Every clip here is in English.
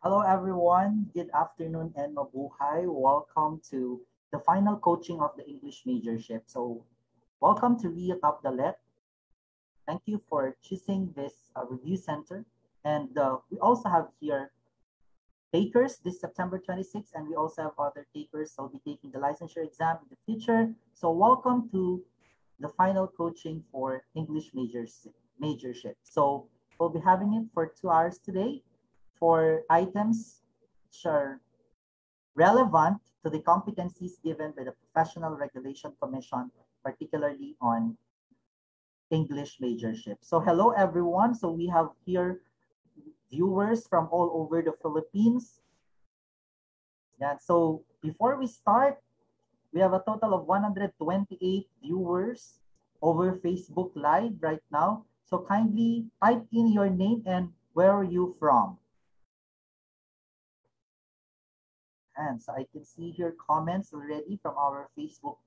Hello, everyone. Good afternoon and mabuhay. Welcome to the final coaching of the English majorship. So, welcome to REO Top The LET. Thank you for choosing this review center. And we also have here takers this September 26th, and we also have other takers who will be taking the licensure exam in the future. So, welcome to the final coaching for English majorship. So, we'll be having it for 2 hours today for items which are relevant to the competencies given by the Professional Regulation Commission, particularly on English majorship. So hello everyone. So we have here viewers from all over the Philippines. Yeah, so before we start, we have a total of 128 viewers over Facebook Live right now. So kindly type in your name and where are you from? And so I can see here comments already from our Facebook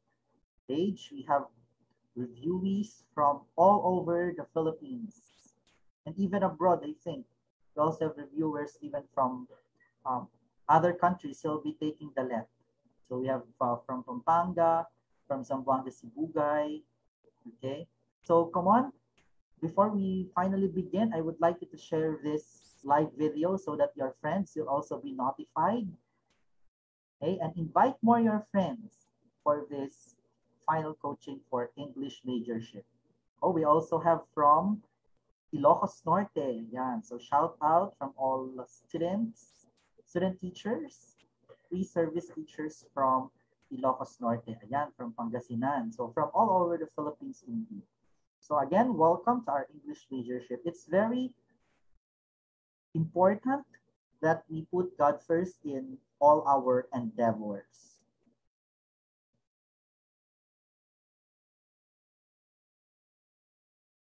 page. We have reviewees from all over the Philippines and even abroad, I think. We also have reviewers even from other countries who will be taking the LET. So we have from Pampanga, from Zamboanga, Sibugay. Okay. So come on. Before we finally begin, I would like you to share this live video so that your friends will also be notified. Okay, and invite more your friends for this final coaching for English majorship. Oh, we also have from Ilocos Norte. Yeah, so shout out from all students, student teachers, pre-service teachers from Ilocos Norte. Ayan, from Pangasinan. So from all over the Philippines indeed. So again, welcome to our English majorship. It's very important that we put God first in all our endeavors.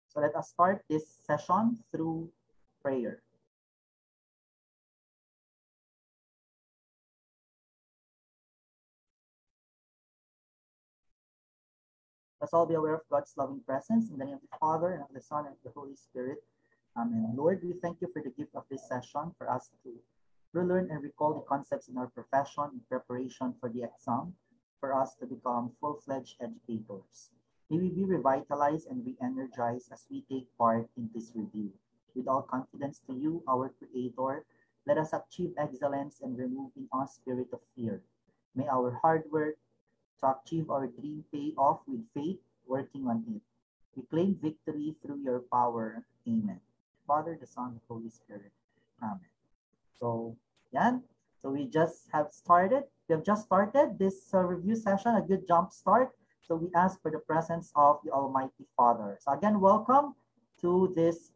So let us start this session through prayer. Let's all be aware of God's loving presence in the name of the Father, and of the Son, and of the Holy Spirit. Amen. Lord, we thank you for the gift of this session for us to relearn and recall the concepts in our profession in preparation for the exam, for us to become full-fledged educators. May we be revitalized and re-energized as we take part in this review. With all confidence to you, our Creator, let us achieve excellence and remove in us spirit of fear. May our hard work to achieve our dream pay off with faith, working on it. We claim victory through your power. Amen. Father, the Son, the Holy Spirit. Amen. So, yan. So we just have started. We have just started this review session, a good jump start. So we ask for the presence of the Almighty Father. So again, welcome to this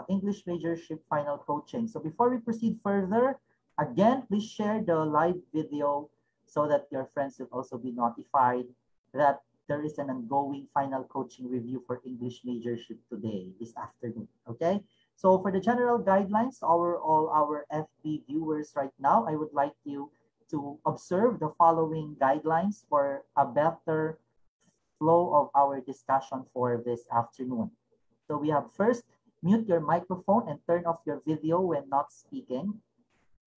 English majorship final coaching. So before we proceed further, again, please share the live video so that your friends will also be notified that there is an ongoing final coaching review for English majorship today, this afternoon. Okay? So for the general guidelines, all our FB viewers right now, I would like you to observe the following guidelines for a better flow of our discussion for this afternoon. So we have first, mute your microphone and turn off your video when not speaking.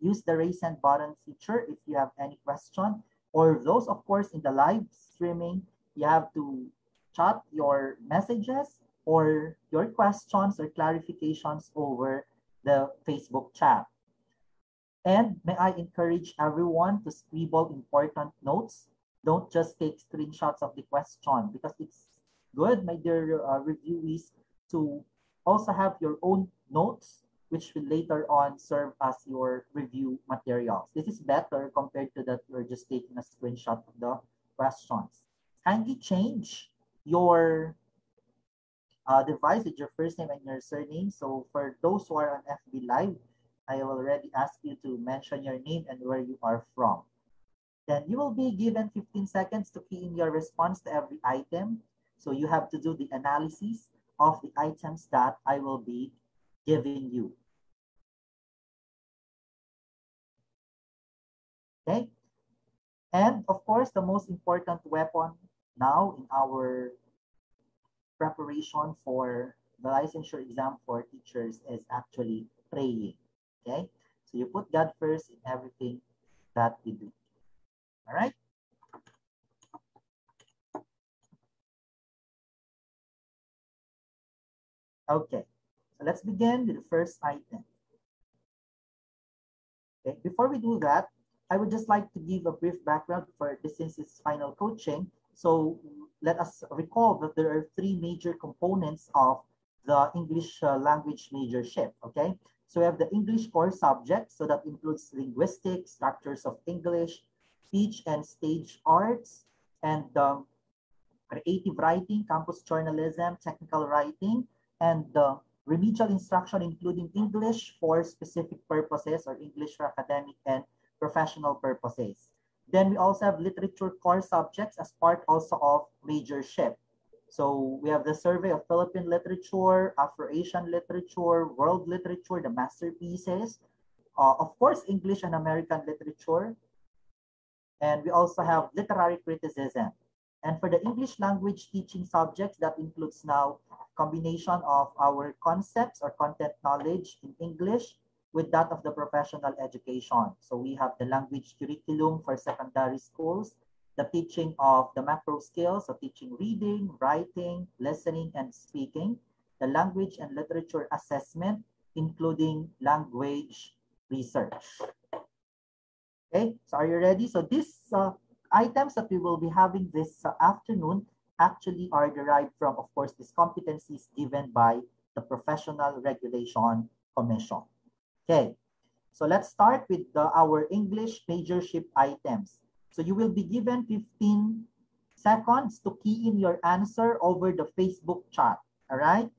Use the raise hand button feature if you have any question, or those, of course, in the live streaming, you have to chat your messages or your questions or clarifications over the Facebook chat. And may I encourage everyone to scribble important notes. Don't just take screenshots of the question, because it's good, my dear reviewees, to also have your own notes, which will later on serve as your review materials. This is better compared to that you're just taking a screenshot of the questions. Kindly change your device with your first name and your surname. So for those who are on FB Live, I already asked you to mention your name and where you are from. Then you will be given 15 seconds to key in your response to every item. So you have to do the analysis of the items that I will be giving you. Okay? And of course, the most important weapon now in our preparation for the licensure exam for teachers is actually praying. Okay? So you put God first in everything that you do. All right? Okay, so let's begin with the first item. Okay, before we do that, I would just like to give a brief background for this since it's final coaching. So let us recall that there are three major components of the English language majorship. Okay, so we have the English core subject, so that includes linguistics, structures of English, speech and stage arts, and creative writing, campus journalism, technical writing, and remedial instruction, including English for specific purposes or English for academic and professional purposes. Then we also have literature core subjects as part also of majorship. So we have the survey of Philippine literature, Afro-Asian literature, world literature, the masterpieces, of course, English and American literature. And we also have literary criticism. And for the English language teaching subjects, that includes now combination of our concepts or content knowledge in English with that of the professional education. So we have the language curriculum for secondary schools, the teaching of the macro skills of teaching reading, writing, listening, and speaking, the language and literature assessment, including language research. Okay, so are you ready? So these items that we will be having this afternoon actually are derived from, of course, these competencies given by the Professional Regulation Commission. Okay, so let's start with our English majorship items. So you will be given 15 seconds to key in your answer over the Facebook chat. All right?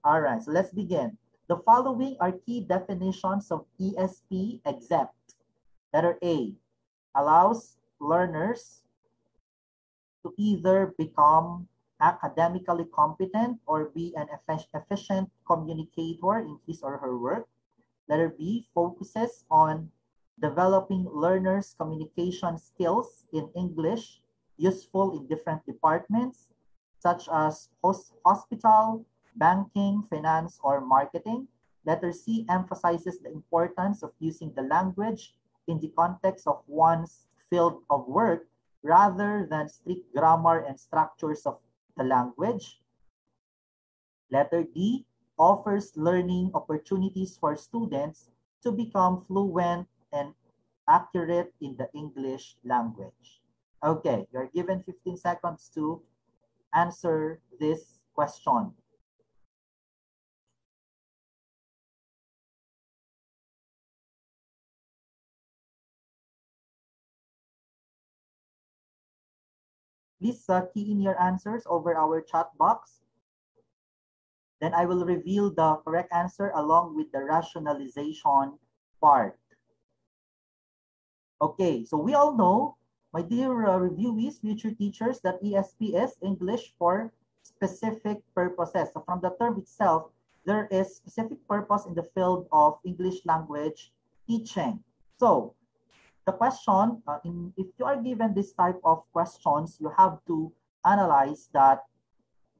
All right, so let's begin. The following are key definitions of ESP except. Letter A, allows learners to either become academically competent or be an efficient communicator in his or her work. Letter B, focuses on developing learners' communication skills in English useful in different departments, such as hospital, banking, finance, or marketing. Letter C, emphasizes the importance of using the language in the context of one's field of work rather than strict grammar and structures of the language. Letter D, offers learning opportunities for students to become fluent and accurate in the English language. Okay, you're given 15 seconds to answer this question. Please key in your answers over our chat box. Then I will reveal the correct answer along with the rationalization part. Okay, so we all know, my dear reviewees, future teachers, that ESP is English for specific purposes. So from the term itself, there is specific purpose in the field of English language teaching. So the question, if you are given this type of questions, you have to analyze that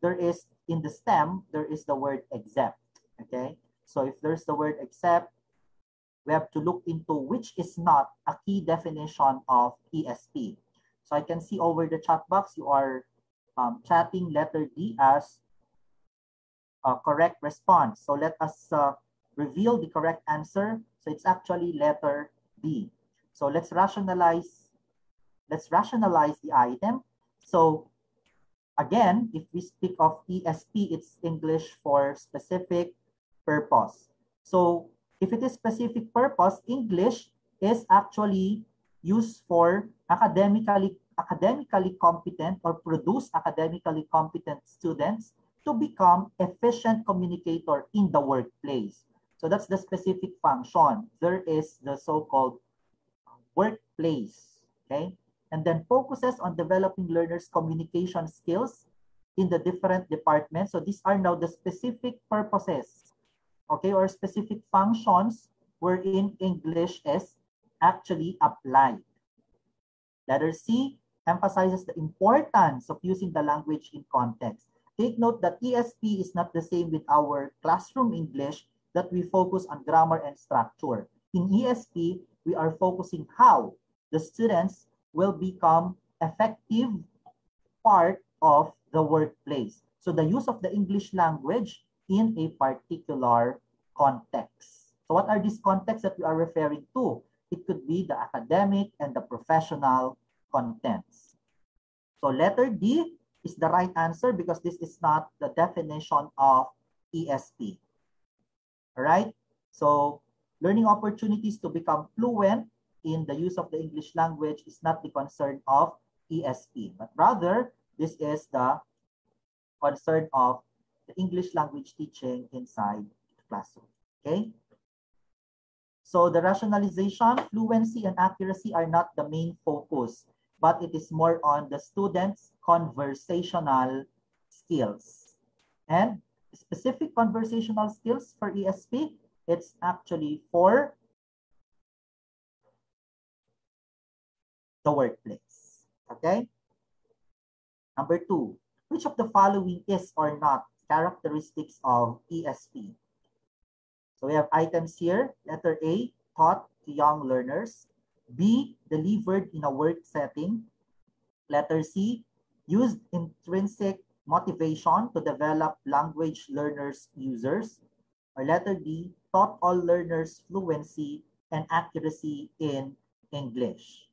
there is, in the stem, there is the word except, okay? So if there's the word except, we have to look into which is not a key definition of ESP. So I can see over the chat box, you are chatting letter D as a correct response. So let us reveal the correct answer. So it's actually letter B. So let's rationalize the item. So again, if we speak of ESP, it's English for specific purpose. So if it is specific purpose, English is actually used for academically competent or produce academically competent students to become efficient communicator in the workplace. So that's the specific function. There is the so-called workplace, okay? And then focuses on developing learners' communication skills in the different departments. So these are now the specific purposes, okay, or specific functions wherein English is actually applied. Letter C, emphasizes the importance of using the language in context. Take note that ESP is not the same with our classroom English that we focus on grammar and structure. In ESP, we are focusing how the students will become effective part of the workplace. So the use of the English language in a particular context. So what are these contexts that we are referring to? It could be the academic and the professional contents. So letter D is the right answer because this is not the definition of ESP. All right? So learning opportunities to become fluent in the use of the English language is not the concern of ESP, but rather this is the concern of the English language teaching inside the classroom. Okay? So the rationalization, fluency, and accuracy are not the main focus, but it is more on the students' conversational skills. And specific conversational skills for ESP, it's actually for the workplace. Okay? Number 2, which of the following is or not characteristics of ESP? So we have items here. Letter A, taught to young learners. B, delivered in a work setting. Letter C, used intrinsic motivation to develop language learners users. Or letter D, taught all learners fluency and accuracy in English.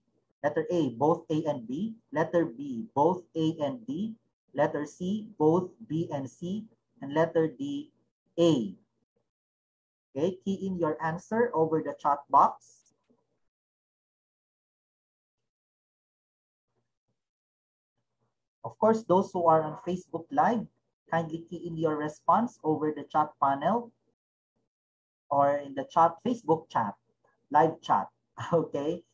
Letter A, both A and B. Letter B, both A and D. Letter C, both B and C. And letter D, A. Okay, key in your answer over the chat box. Of course, those who are on Facebook Live, kindly key in your response over the chat panel or in the chat, Facebook chat, live chat. Okay,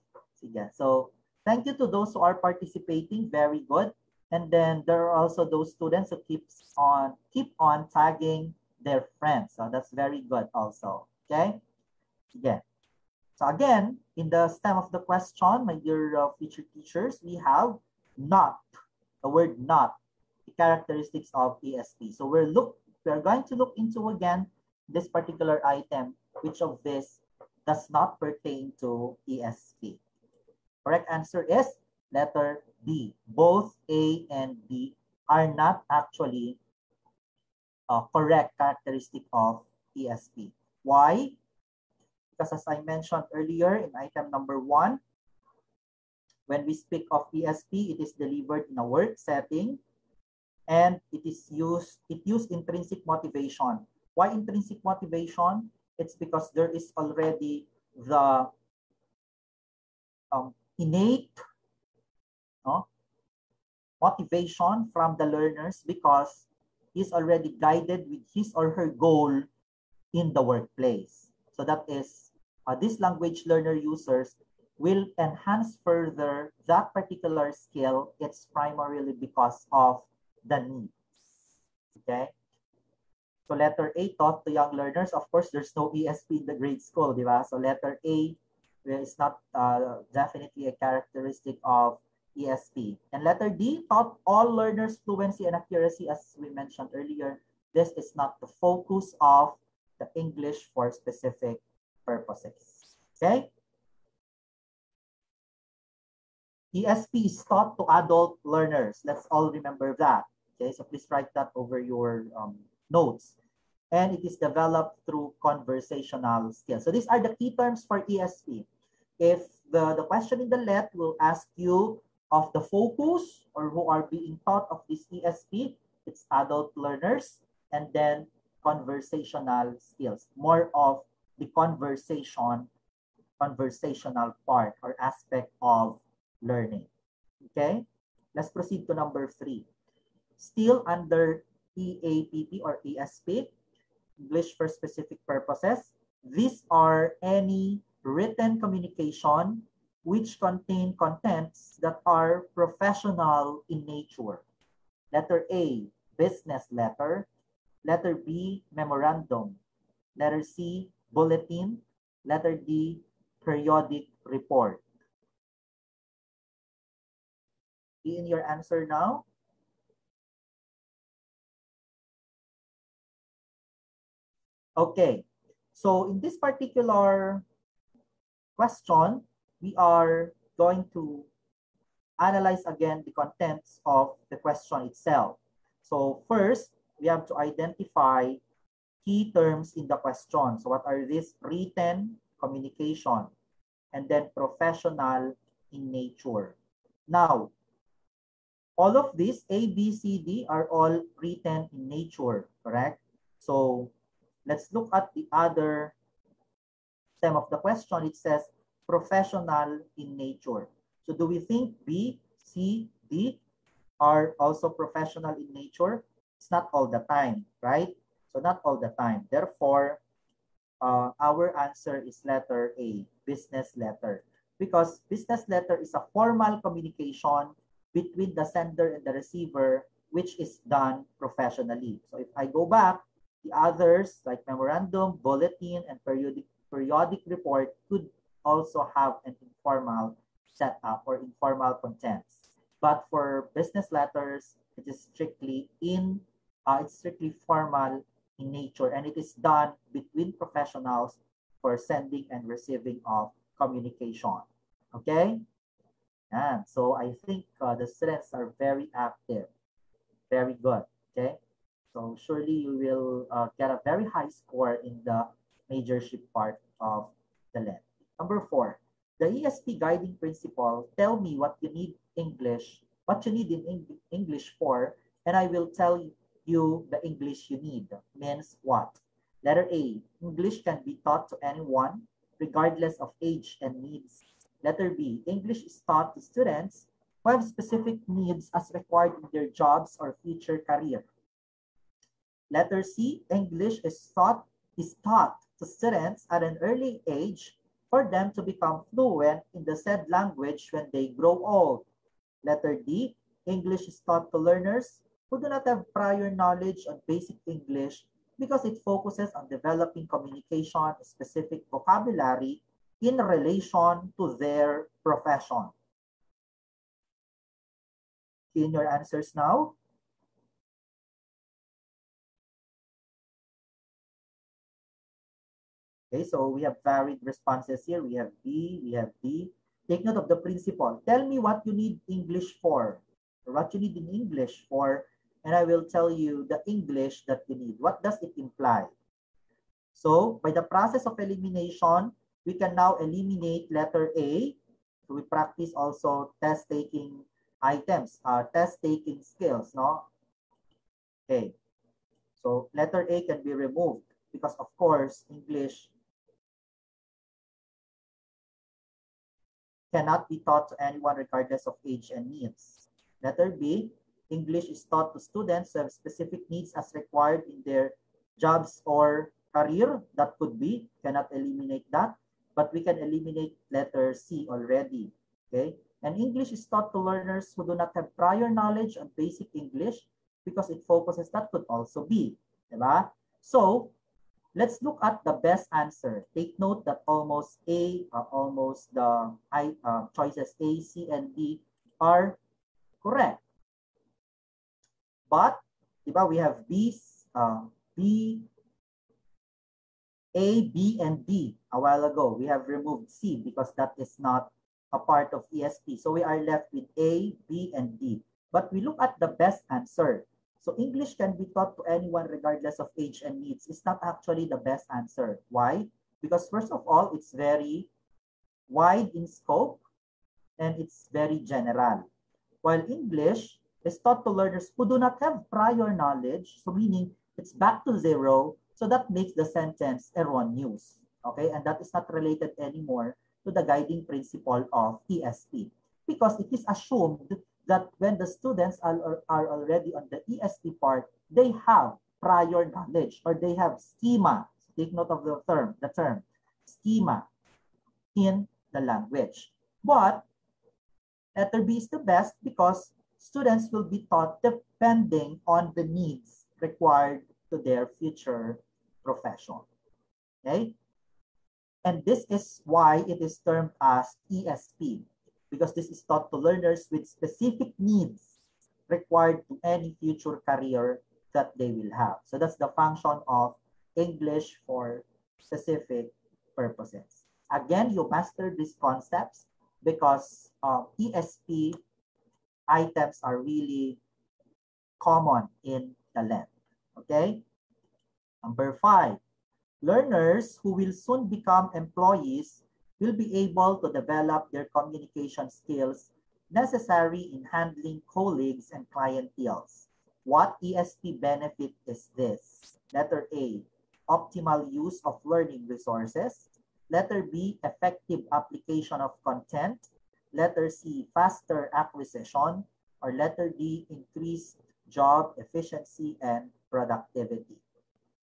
so thank you to those who are participating. Very good. And then there are also those students who keep on tagging their friends. So that's very good also. Okay. So again, in the stem of the question, my dear future teachers, we have not, the word not, the characteristics of ESP. So we're going to look into again this particular item, which of this does not pertain to ESP. Correct answer is letter D. Both A and B are not actually correct characteristic of ESP. Why? Because as I mentioned earlier in item number 1, when we speak of ESP, it is delivered in a work setting and it used intrinsic motivation. Why intrinsic motivation? It's because there is already the innate motivation from the learners because he's already guided with his or her goal in the workplace. So that is, these language learner users will enhance further that particular skill. It's primarily because of the needs. Okay? So letter A, taught to young learners. Of course, there's no ESP in the grade school, di ba? So letter A is not definitely a characteristic of ESP. And letter D, taught all learners fluency and accuracy, as we mentioned earlier. This is not the focus of the English for specific purposes. Okay? ESP is taught to adult learners. Let's all remember that. Okay, so please write that over your notes. And it is developed through conversational skills. So these are the key terms for ESP. If the question in the LET will ask you of the focus or who are being taught of this ESP, it's adult learners and then conversational skills. More of the conversational part or aspect of learning. Okay, let's proceed to number 3. Still under EAPP or ESP, English for specific purposes. These are any written communication which contain contents that are professional in nature. Letter A, business letter. Letter B, memorandum. Letter C, bulletin. Letter D, periodic report. In your answer now. Okay, so in this particular question, we are going to analyze again the contents of the question itself. So first, we have to identify key terms in the question. So what are these? Written communication, and then professional in nature. Now, all of these A, B, C, D are all written in nature, correct? So let's look at the other stem of the question. It says professional in nature. So do we think B, C, D are also professional in nature? It's not all the time, right? So not all the time. Therefore, our answer is letter A, business letter. Because business letter is a formal communication between the sender and the receiver, which is done professionally. So if I go back, the others like memorandum, bulletin, and periodic report could also have an informal setup or informal contents. But for business letters, it is strictly it's strictly formal in nature, and it is done between professionals for sending and receiving of communication. Okay? And so I think the students are very active, very good. Okay? So surely you will get a very high score in the majorship part of the LET. Number 4, the ESP guiding principle, tell me what you need what you need in English for, and I will tell you the English you need. Means what? Letter A, English can be taught to anyone, regardless of age and needs. Letter B, English is taught to students who have specific needs as required in their jobs or future career. Letter C, English is taught to students at an early age for them to become fluent in the said language when they grow old. Letter D, English is taught to learners who do not have prior knowledge on basic English because it focuses on developing communication, specific vocabulary in relation to their profession. In your answers now. Okay, so we have varied responses here. We have B, we have D. Take note of the principle. Tell me what you need English for, or what you need in English for, and I will tell you the English that you need. What does it imply? So by the process of elimination, we can now eliminate letter A. So we practice also test-taking items, test-taking skills, no? Okay, so letter A can be removed because of course, English cannot be taught to anyone regardless of age and needs. Letter B, English is taught to students who have specific needs as required in their jobs or career. That could be, cannot eliminate that, but we can eliminate letter C already. Okay, and English is taught to learners who do not have prior knowledge on basic English because it focuses, that could also be. Diba? So, let's look at the best answer. Take note that almost the choices A, C, and D are correct. But, diba, we have B, A, B, and D a while ago. We have removed C because that is not a part of ESP. So we are left with A, B, and D. But we look at the best answer. So English can be taught to anyone regardless of age and needs. It's not actually the best answer. Why? Because first of all, it's very wide in scope and it's very general. While English is taught to learners who do not have prior knowledge, so meaning it's back to zero, so that makes the sentence erroneous. Okay, and that is not related anymore to the guiding principle of ESP because it is assumed that when the students are already on the ESP part, they have prior knowledge or they have schema. Take note of the term schema in the language. But letter B is the best because students will be taught depending on the needs required to their future profession. Okay? And this is why it is termed as ESP, because this is taught to learners with specific needs required to any future career that they will have. So that's the function of English for specific purposes. Again, you master these concepts because ESP items are really common in the LET. Okay? Number 5, learners who will soon become employees will be able to develop their communication skills necessary in handling colleagues and clienteles. What ESP benefit is this? Letter A, optimal use of learning resources. Letter B, effective application of content. Letter C, faster acquisition. Or letter D, increased job efficiency and productivity.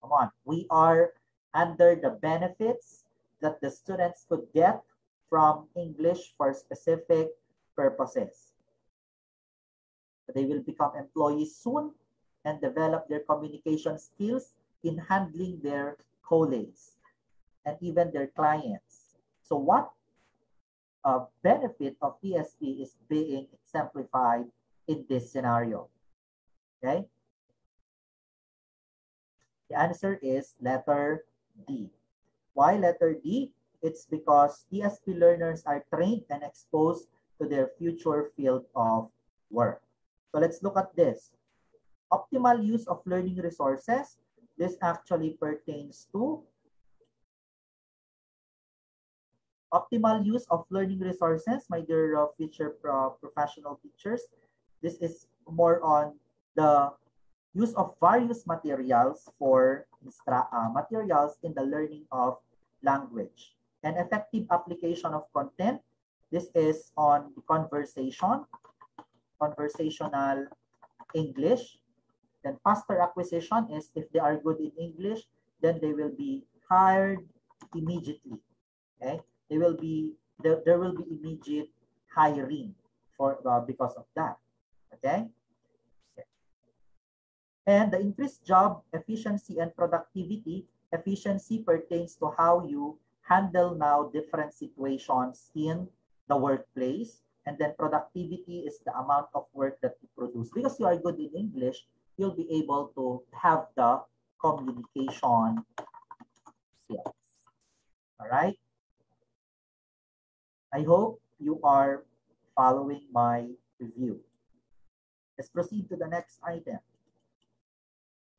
Come on, we are under the benefits that the students could get from English for specific purposes. They will become employees soon and develop their communication skills in handling their colleagues and even their clients. So what benefit of ESP is being exemplified in this scenario? Okay. The answer is letter D. Why letter D? It's because ESP learners are trained and exposed to their future field of work. So let's look at this. Optimal use of learning resources. This actually pertains to optimal use of learning resources, my dear future professional teachers. This is more on the use of various materials for materials in the learning of language. And effective application of content. This is on conversation, conversational English. Then faster acquisition is if they are good in English, then they will be hired immediately. Okay, there will be immediate hiring for because of that. Okay. And the increased job efficiency and productivity. Efficiency pertains to how you handle now different situations in the workplace. And then productivity is the amount of work that you produce. Because you are good in English, you'll be able to have the communication skills. All right? I hope you are following my review. Let's proceed to the next item.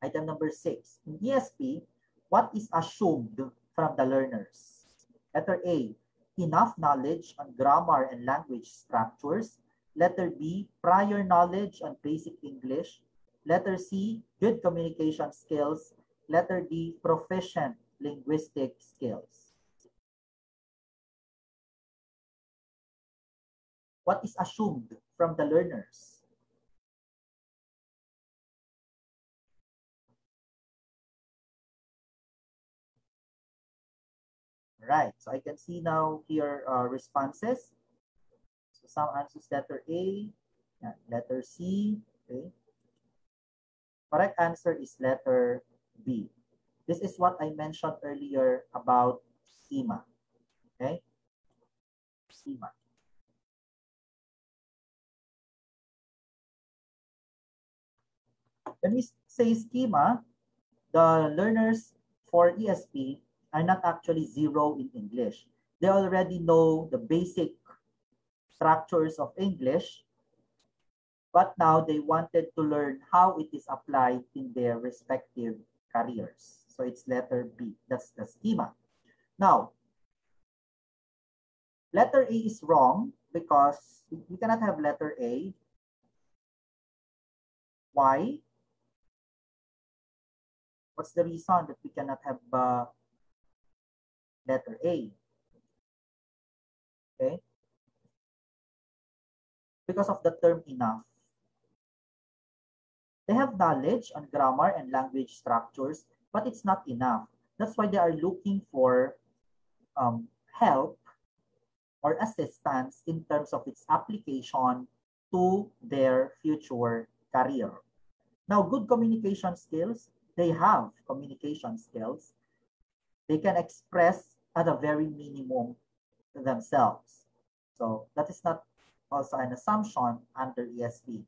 Item number 6. In ESP, what is assumed from the learners? Letter A, enough knowledge on grammar and language structures. Letter B, prior knowledge on basic English. Letter C, good communication skills. Letter D, proficient linguistic skills. What is assumed from the learners? Right, so I can see now here responses. So some answers letter A, letter C, okay. Correct answer is letter B. This is what I mentioned earlier about schema, okay? Schema. When we say schema, the learners for ESP are not actually zero in English. They already know the basic structures of English, but now they wanted to learn how it is applied in their respective careers. So it's letter B. That's the schema. Now, letter A is wrong because we cannot have letter A. Why? What's the reason that we cannot have letter A? Okay. Because of the term enough. They have knowledge on grammar and language structures, but it's not enough. That's why they are looking for help or assistance in terms of its application to their future career. Now, good communication skills, they have communication skills. They can express at a very minimum to themselves. So that is not also an assumption under ESP.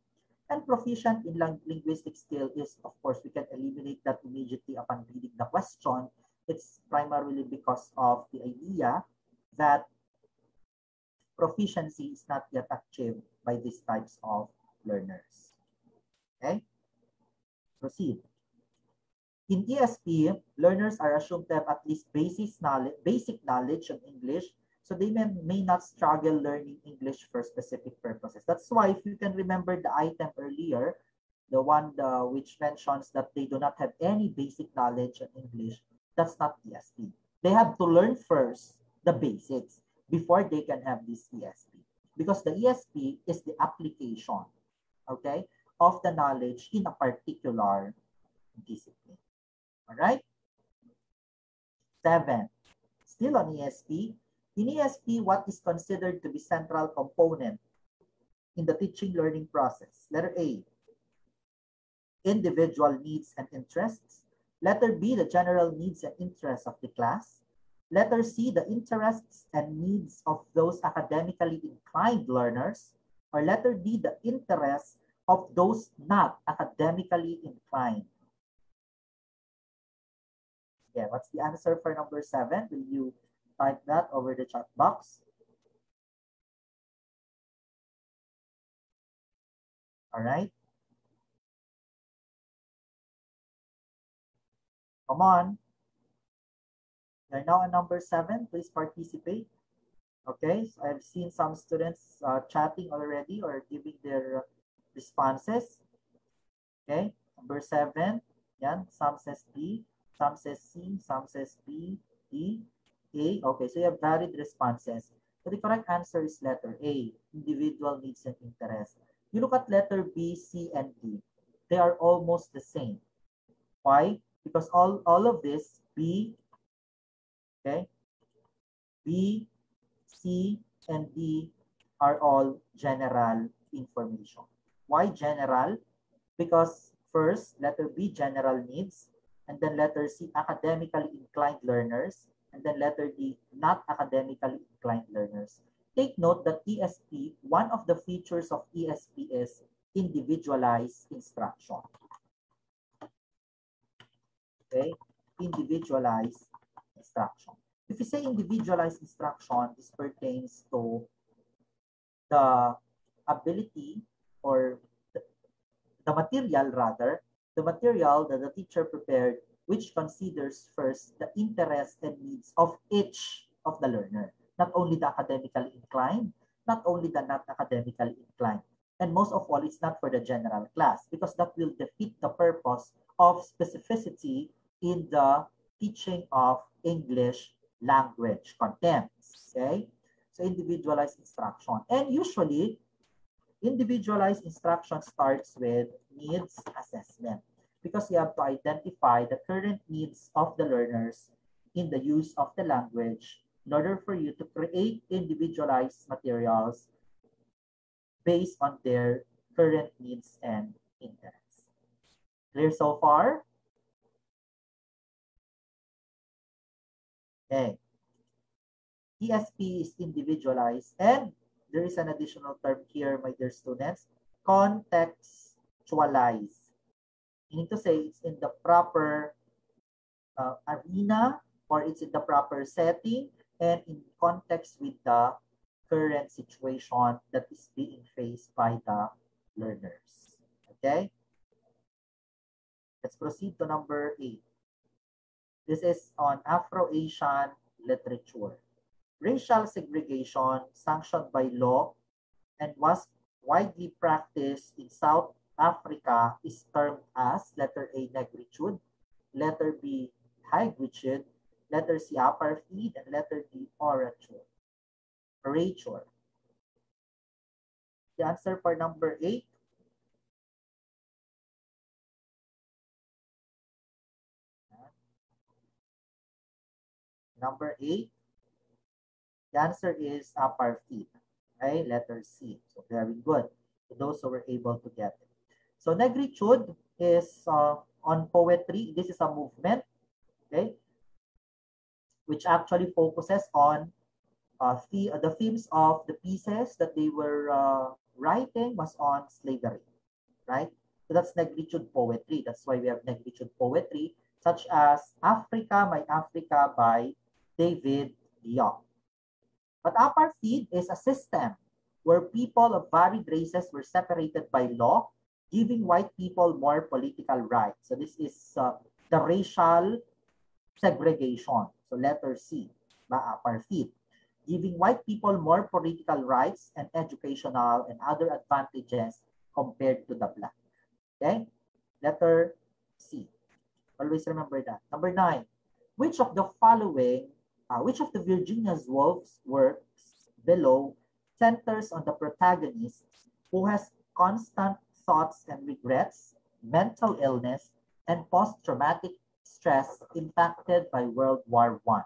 And proficient in linguistic skill is, of course, we can eliminate that immediately upon reading the question. It's primarily because of the idea that proficiency is not yet achieved by these types of learners. Okay? Proceed. In ESP, learners are assumed to have at least basic knowledge of English, so they may not struggle learning English for specific purposes. That's why, if you can remember the item earlier, the one which mentions that they do not have any basic knowledge of English, that's not ESP. They have to learn first the basics before they can have this ESP. Because the ESP is the application, okay, of the knowledge in a particular discipline. All right? 7. Still on ESP. In ESP, what is considered to be central component in the teaching learning process? Letter A, individual needs and interests. Letter B, the general needs and interests of the class. Letter C, the interests and needs of those academically inclined learners. Or letter D, the interests of those not academically inclined. Yeah, what's the answer for number 7? Will you type that over the chat box? All right. Come on. You're now on number 7. Please participate. Okay, so I've seen some students chatting already or giving their responses. Okay, number 7. Yan, some says B, some says C, some says B, D, A. Okay, so you have varied responses. So the correct answer is letter A, individual needs and interests. You look at letter B, C, and D. They are almost the same. Why? Because all of this, B, okay, B, C, and D are all general information. Why general? Because first, letter B, general needs, and then letter C, academically inclined learners, and then letter D, not academically inclined learners. Take note that ESP, one of the features of ESP is individualized instruction. Okay, individualized instruction. If you say individualized instruction, this pertains to the ability or the material rather, the material that the teacher prepared, which considers first the interests and needs of each of the learner, not only the academically inclined, not only the not academically inclined. And most of all, it's not for the general class because that will defeat the purpose of specificity in the teaching of English language contents. Okay? So individualized instruction. And usually, individualized instruction starts with needs assessment because you have to identify the current needs of the learners in the use of the language in order for you to create individualized materials based on their current needs and interests. Clear so far? Okay. ESP is individualized, and there is an additional term here, my dear students, contextualized. Meaning to say it's in the proper arena or it's in the proper setting and in context with the current situation that is being faced by the learners. Okay? Let's proceed to number 8. This is on Afro-Asian literature. Racial segregation sanctioned by law and was widely practiced in South Africa is termed as letter A, negritude, letter B, tigritude, letter C, apartheid, and letter D, orature. Orature. The answer for number 8. Number 8. The answer is apartheid. Okay, letter C. So very good to those who were able to get it. So negritude is on poetry. This is a movement, okay, which actually focuses on the themes of the pieces that they were writing was on slavery, right? So that's negritude poetry. That's why we have negritude poetry, such as Africa, My Africa by David Young. But apartheid is a system where people of varied races were separated by law, giving white people more political rights. So this is the racial segregation. So letter C, apartheid. Giving white people more political rights and educational and other advantages compared to the black. Okay? Letter C. Always remember that. Number 9. Which of the following, which of the Virginia Woolf's works below centers on the protagonist who has constant thoughts and regrets, mental illness, and post-traumatic stress impacted by World War I?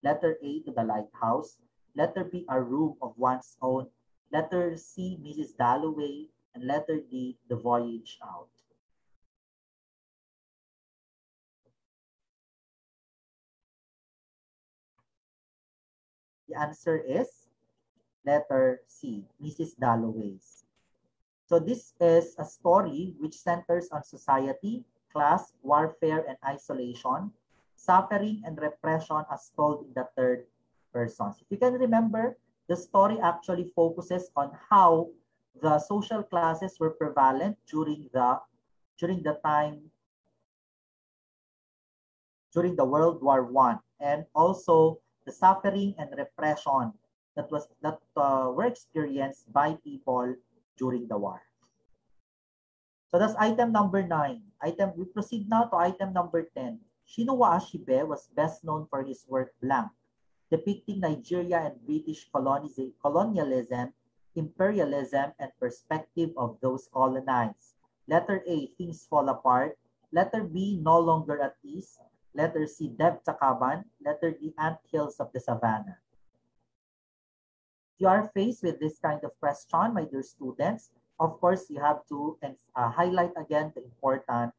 Letter A, To the Lighthouse. Letter B, A Room of One's Own. Letter C, Mrs. Dalloway. And letter D, The Voyage Out. The answer is letter C, Mrs. Dalloway's. So this is a story which centers on society, class, warfare, and isolation, suffering, and repression as told in the third person. If you can remember, the story actually focuses on how the social classes were prevalent during the World War I, and also the suffering and repression that were experienced by people during the war. So that's item number 9. We proceed now to item number 10. Chinua Achebe was best known for his work Blank, depicting Nigeria and British colonialism, imperialism, and perspective of those colonized. Letter A, Things Fall Apart. Letter B, No Longer at Ease. Letter C, Deb Takaban. Letter D, Ant Hills of the Savannah. If you are faced with this kind of question, my dear students, of course, you have to highlight again the important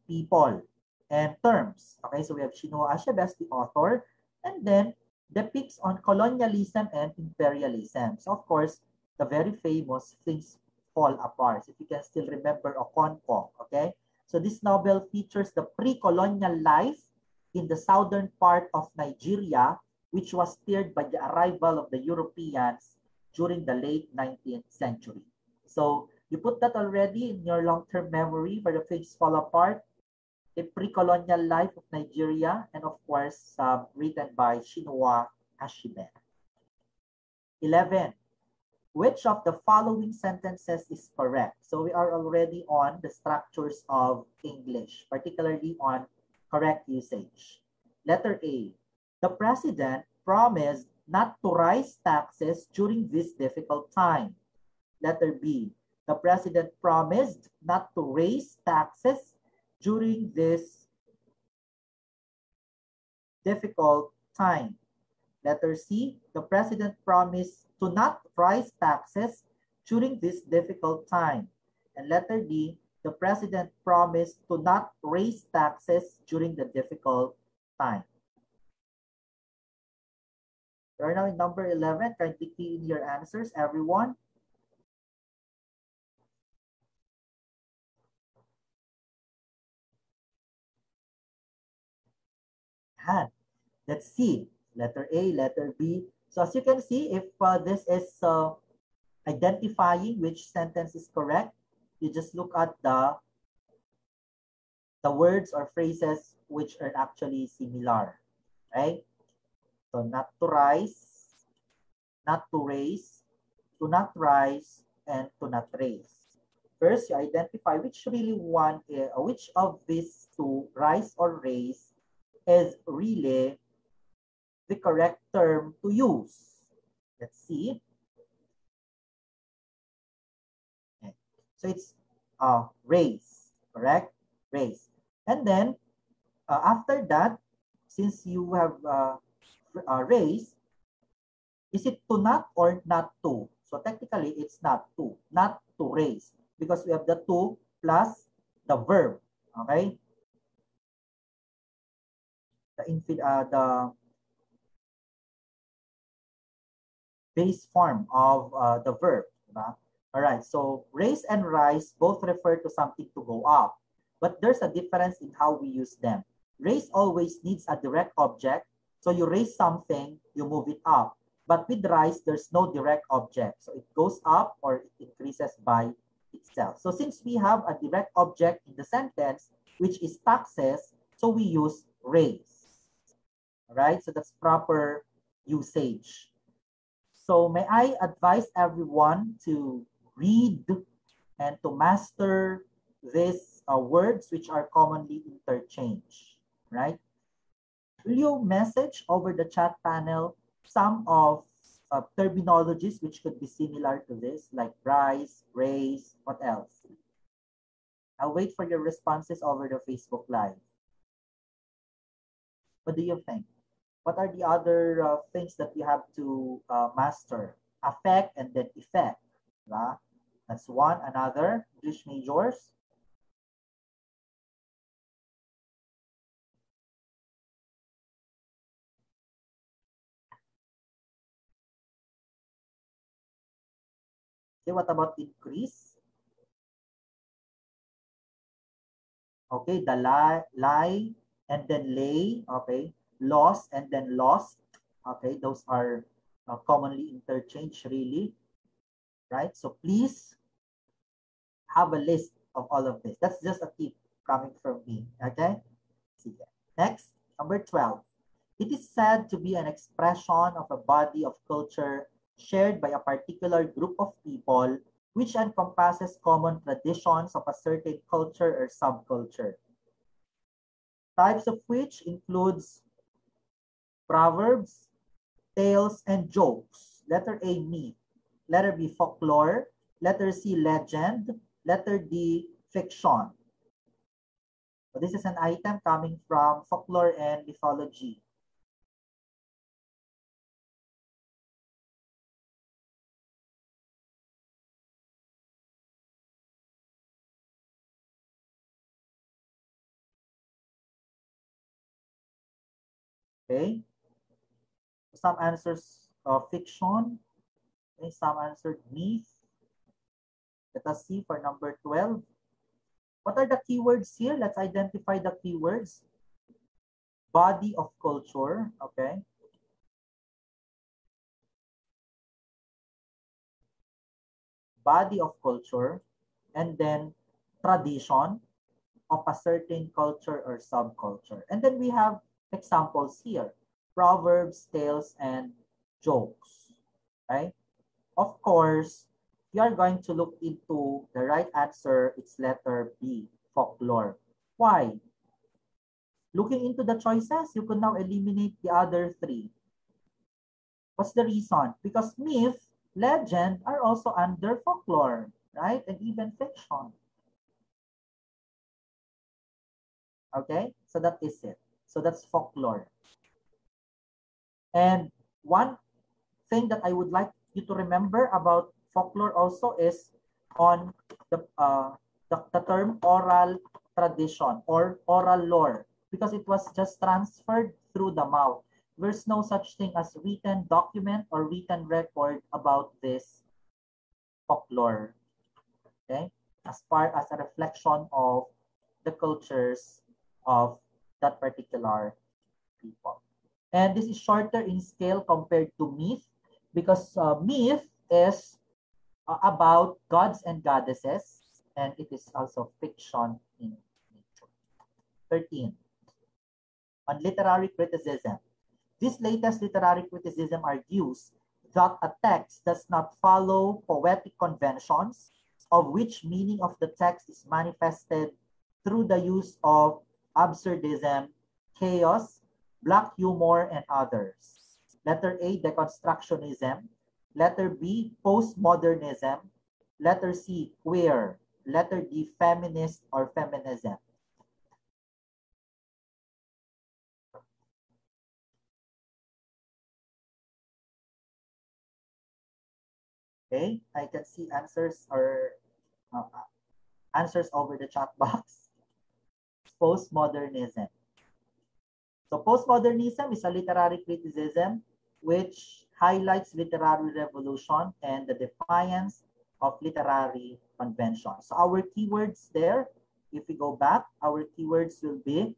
people and terms. Okay, so we have Chinua Achebe as the author, and then depicts on colonialism and imperialism. So, of course, the very famous Things Fall Apart. If you can still remember Okonkwo, okay? So this novel features the pre-colonial life in the southern part of Nigeria, which was stirred by the arrival of the Europeans during the late 19th century. So you put that already in your long-term memory where the Things Fall Apart, the pre-colonial life of Nigeria, and of course, written by Chinua Achebe. 11. Which of the following sentences is correct? So we are already on the structures of English, particularly on correct usage. Letter A, the president promised not to raise taxes during this difficult time. Letter B, the president promised not to raise taxes during this difficult time. Letter C, the president promised to not raise taxes during this difficult time. And letter D, the president promised to not raise taxes during the difficult time. We are now in number 11. Kindly key in your answers, everyone. Let's see. Letter A, letter B. So as you can see, if this is identifying which sentence is correct, you just look at the words or phrases which are actually similar, right? So not to rise, not to raise, to not rise, and to not raise. First, you identify which which of these two, rise or raise, is really the correct term to use. Let's see. Okay. So it's raise, correct? Raise. And then after that, since you have raise, is it to not or not to? So technically, it's not to raise, because we have the to plus the verb. Okay. The base form of the verb. Diba? All right, so raise and rise both refer to something to go up, but there's a difference in how we use them. Raise always needs a direct object, so you raise something, you move it up. But with rise, there's no direct object. So it goes up or it increases by itself. So since we have a direct object in the sentence, which is taxes, so we use raise. All right, so that's proper usage. So may I advise everyone to read and to master these words which are commonly interchanged, right? Will you message over the chat panel some of terminologies which could be similar to this, like rise, raise, what else? I'll wait for your responses over the Facebook Live. What do you think? What are the other things that you have to master? Affect and then effect. Right? That's one. Another, English majors. Okay, what about increase? Okay, the lie and then lay. Okay, loss and then lost. Okay, those are commonly interchanged really. Right? So please have a list of all of this. That's just a tip coming from me. Okay? See ya. Next, number 12. It is said to be an expression of a body of culture shared by a particular group of people which encompasses common traditions of a certain culture or subculture. Types of which includes proverbs, tales, and jokes. Letter A, myth. Letter B, folklore. Letter C, legend. Letter D, fiction. So this is an item coming from folklore and mythology. Okay. Some answers fiction. Okay. Some answered myth. Let us see for number 12. What are the keywords here? Let's identify the keywords. Body of culture. Okay. Body of culture. And then tradition of a certain culture or subculture. And then we have examples here. Proverbs, tales, and jokes. Right? Of course, you are going to look into the right answer. It's letter B, folklore. Why? Looking into the choices, you could now eliminate the other three. What's the reason? Because myth, legend are also under folklore, right? And even fiction. Okay? So that is it. So that's folklore. And one thing that I would like you to remember about folklore also is on the term oral tradition or oral lore, because it was just transferred through the mouth. There's no such thing as written document or written record about this folklore, okay? As far as a reflection of the cultures of that particular people. And this is shorter in scale compared to myth, because myth is about gods and goddesses, and it is also fiction in nature. 13. On literary criticism. This latest literary criticism argues that a text does not follow poetic conventions, of which meaning of the text is manifested through the use of absurdism, chaos, black humor, and others. Letter A, deconstructionism. Letter B, postmodernism. Letter C, queer. Letter D, feminist or feminism. Okay, I can see answers or answers over the chat box. Postmodernism. So postmodernism is a literary criticism which highlights literary revolution and the defiance of literary convention. So our keywords there, if we go back, our keywords will be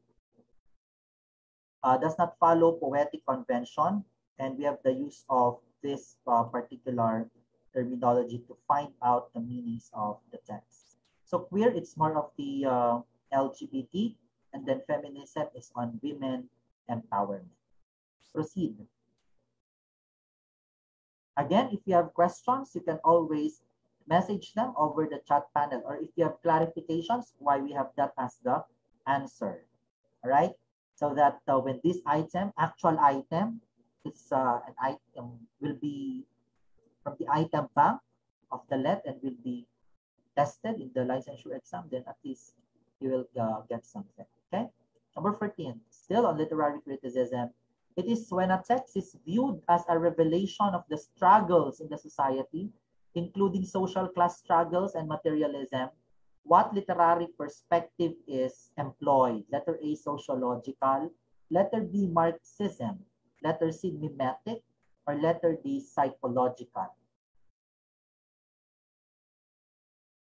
does not follow poetic convention, and we have the use of this particular terminology to find out the meanings of the text. So queer, it's more of the LGBT, and then feminism is on women empowerment. Proceed. Again, if you have questions, you can always message them over the chat panel, or if you have clarifications, why we have that as the answer. All right? So that when this item, actual item, it's an item, will be from the item bank of the LET and will be tested in the licensure exam, then at least you will get something. Okay? Number 14, still on literary criticism. It is when a text is viewed as a revelation of the struggles in the society, including social class struggles and materialism, what literary perspective is employed? Letter A, sociological. Letter B, Marxism. Letter C, mimetic. Or letter D, psychological.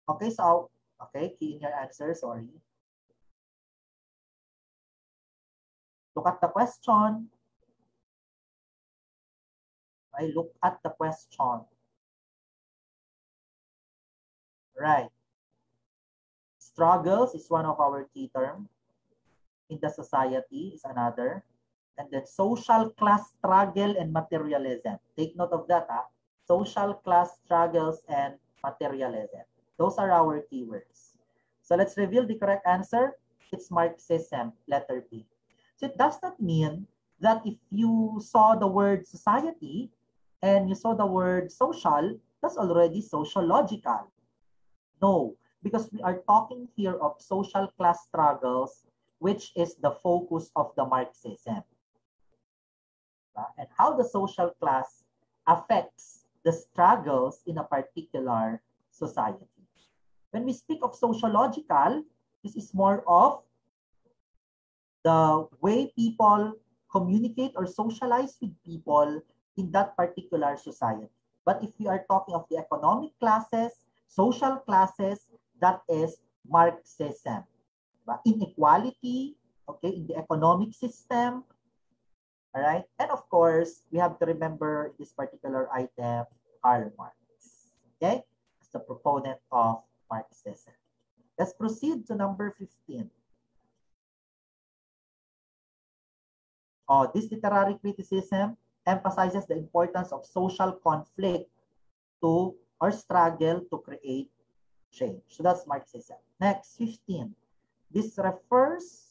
Okay, so, okay, key in your answer, sorry. Look at the question. I look at the question. Right. Struggles is one of our key terms. In the society is another. And then social class struggle and materialism. Take note of that. Social class struggles and materialism. Those are our keywords. So let's reveal the correct answer. It's Marxism, letter B. So it does not mean that if you saw the word society and you saw the word social, that's already sociological. No, because we are talking here of social class struggles, which is the focus of the Marxism. And how the social class affects the struggles in a particular society. When we speak of sociological, this is more of the way people communicate or socialize with people in that particular society. But if we are talking of the economic classes, social classes, that is Marxism. Inequality, okay, in the economic system, all right? And of course, we have to remember this particular item, Karl Marx, okay? As the proponent of Marxism. Let's proceed to number 15. This literary criticism emphasizes the importance of social conflict to or struggle to create change. So that's Marxism. Next, 15. This refers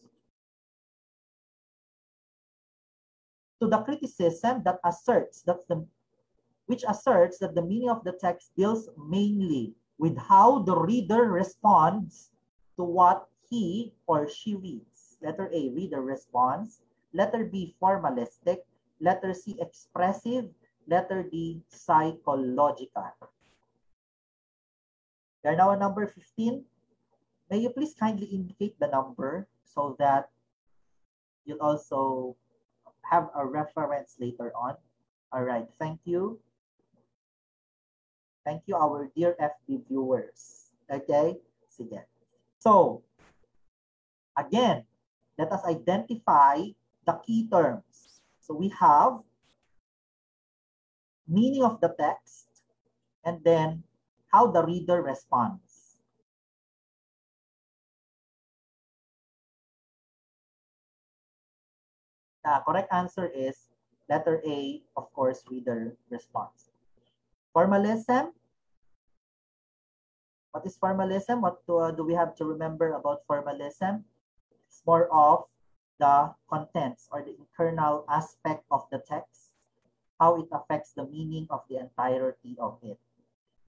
to the criticism that asserts that the meaning of the text deals mainly with how the reader responds to what he or she reads. Letter A, reader response. Letter B, formalistic. Letter C, expressive. Letter D, psychological. We are now on number 15. May you please kindly indicate the number so that you'll also have a reference later on. All right, thank you. Thank you, our dear FB viewers. Okay, sige. So, again, let us identify the key terms. So we have meaning of the text and then how the reader responds. The correct answer is letter A, of course, reader response. Formalism. What is formalism? What do we have to remember about formalism? It's more of the contents or the internal aspect of the text, how it affects the meaning of the entirety of it.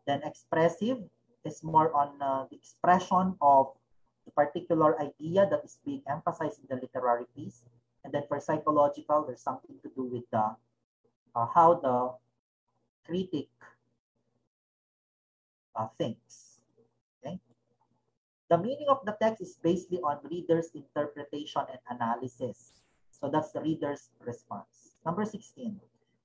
Then expressive is more on the expression of the particular idea that is being emphasized in the literary piece. And then for psychological, there's something to do with the how the critic thinks. Okay? The meaning of the text is based on reader's interpretation and analysis. So that's the reader's response. Number 16.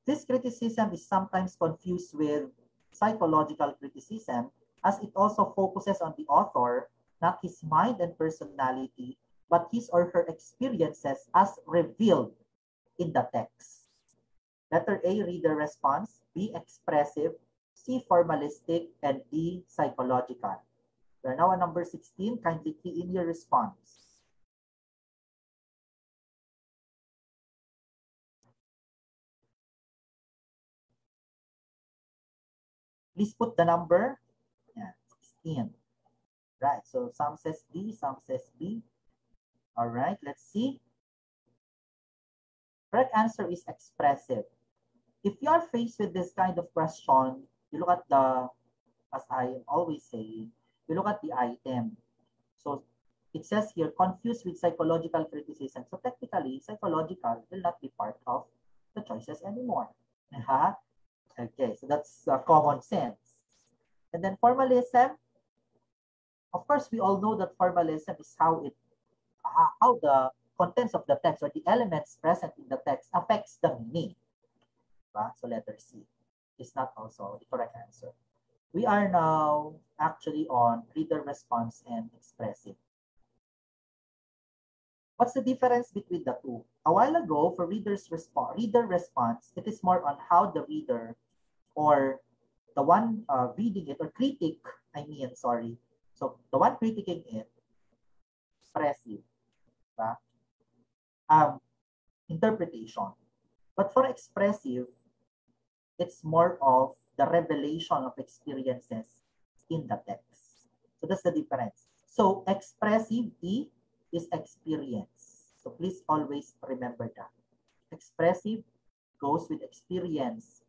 This criticism is sometimes confused with psychological criticism as it also focuses on the author, not his mind and personality, but his or her experiences as revealed in the text. Letter A, reader response. B, B, expressive, C, formalistic, and D, psychological. We are now on number 16. Kindly key in your response. Please put the number. Yeah, 16. Right, so some says D, some says B. All right, let's see. Correct answer is expressive. If you are faced with this kind of question, you look at the, as I am always saying, you look at the item. So it says here, confused with psychological criticism. So technically, psychological will not be part of the choices anymore. Okay, so that's common sense. And then formalism, of course, we all know that formalism is how the contents of the text or the elements present in the text affects the meaning. So letter C is not also the correct answer. We are now actually on reader response and expressive. What's the difference between the two? A while ago, for reader response, it is more on how the reader or the one reading it, or critic, so the one critiquing it, expressive, interpretation. But for expressive, it's more of the revelation of experiences in the text. So that's the difference. So expressive E is experience. So please always remember that. Expressive goes with experience.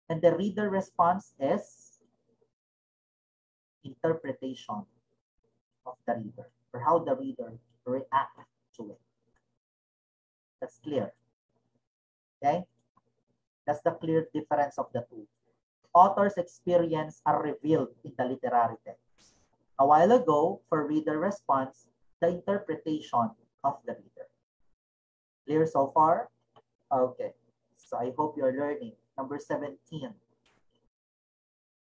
And the reader response is interpretation of the reader, or how the reader reacts to it. That's clear. Okay? That's the clear difference of the two. Author's experience are revealed in the literary text. A while ago, for reader response, the interpretation of the reader. Clear so far? Okay. So I hope you're learning. Number 17.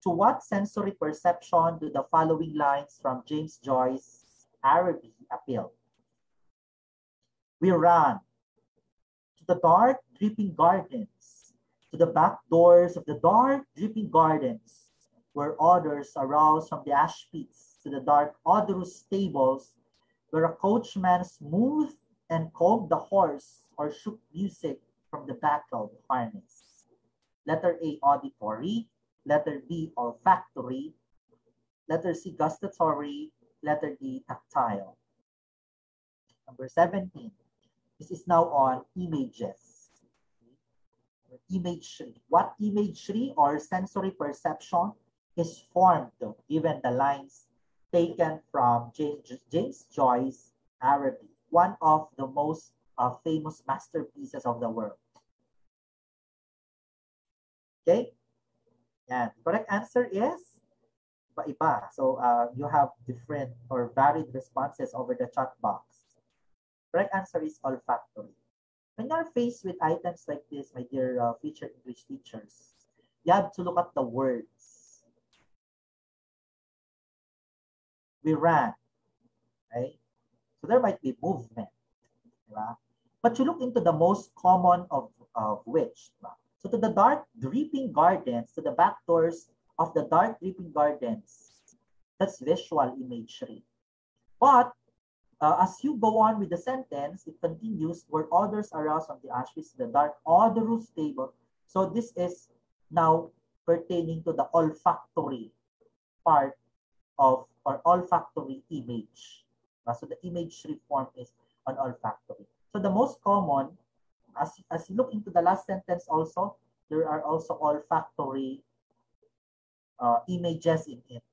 To what sensory perception do the following lines from James Joyce's Araby appeal? We ran to the dark, dripping gardens, to the back doors of the dark, dripping gardens, where odors arose from the ash pits, to the dark, odorous stables, where a coachman smoothed and combed the horse or shook music from the buckled harness. Letter A, auditory. Letter B, olfactory. Letter C, gustatory. Letter D, tactile. Number 17. This is now on images. Imagery. What imagery or sensory perception is formed given the lines taken from James Joyce's Araby, one of the most famous masterpieces of the world? Okay? And correct answer is iba. So you have different or varied responses over the chat box. Correct answer is olfactory. When you're faced with items like this, my dear future English teachers, you have to look at the words. We ran, right? So there might be movement, right? But you look into the most common of which. Right? So to the dark, dripping gardens, to the back doors of the dark, dripping gardens, that's visual imagery. But as you go on with the sentence, it continues, where odors arouse from the ash pits, the dark, odorous stable. So this is now pertaining to the olfactory part of, or olfactory image. So the imagery form is on olfactory. So the most common, as you look into the last sentence also, there are also olfactory images in it.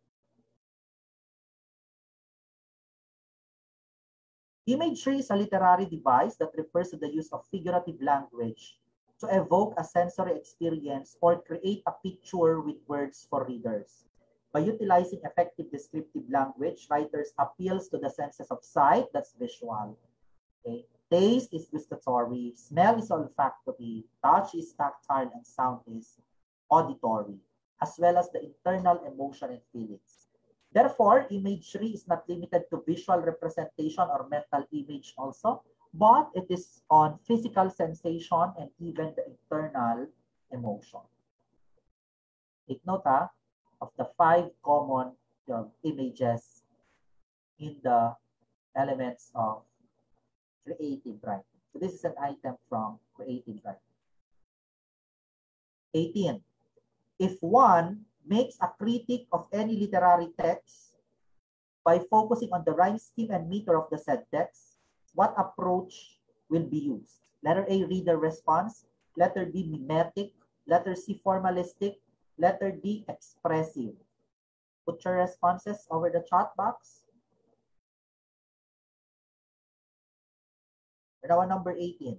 Imagery is a literary device that refers to the use of figurative language to evoke a sensory experience or create a picture with words for readers. By utilizing effective descriptive language, writers appeals to the senses of sight, that's visual. Okay. Taste is gustatory, smell is olfactory, touch is tactile, and sound is auditory, as well as the internal emotion and feelings. Therefore, imagery is not limited to visual representation or mental image also, but it is on physical sensation and even the internal emotion. Take note of the 5 common images in the elements of creative writing. So this is an item from creative writing. 18. If one makes a critique of any literary text by focusing on the rhyme scheme and meter of the said text, what approach will be used? Letter A, reader response. Letter B, mimetic. Letter C, formalistic. Letter D, expressive. Put your responses over the chat box. We're now on number 18.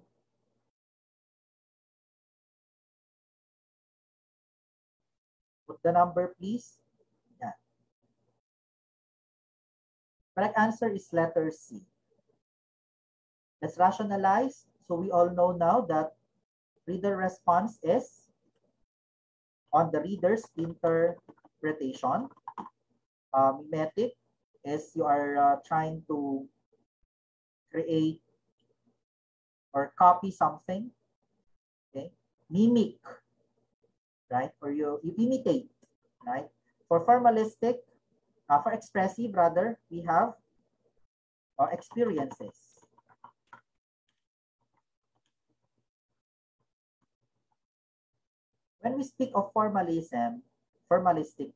Put the number, please. Yeah. Correct answer is letter C. Let's rationalize. So we all know now that reader response is on the reader's interpretation. Mimetic is you are trying to create or copy something. Okay. Mimic, right? Or you imitate, right? For formalistic, for expressive rather, we have experiences. When we speak of formalistic,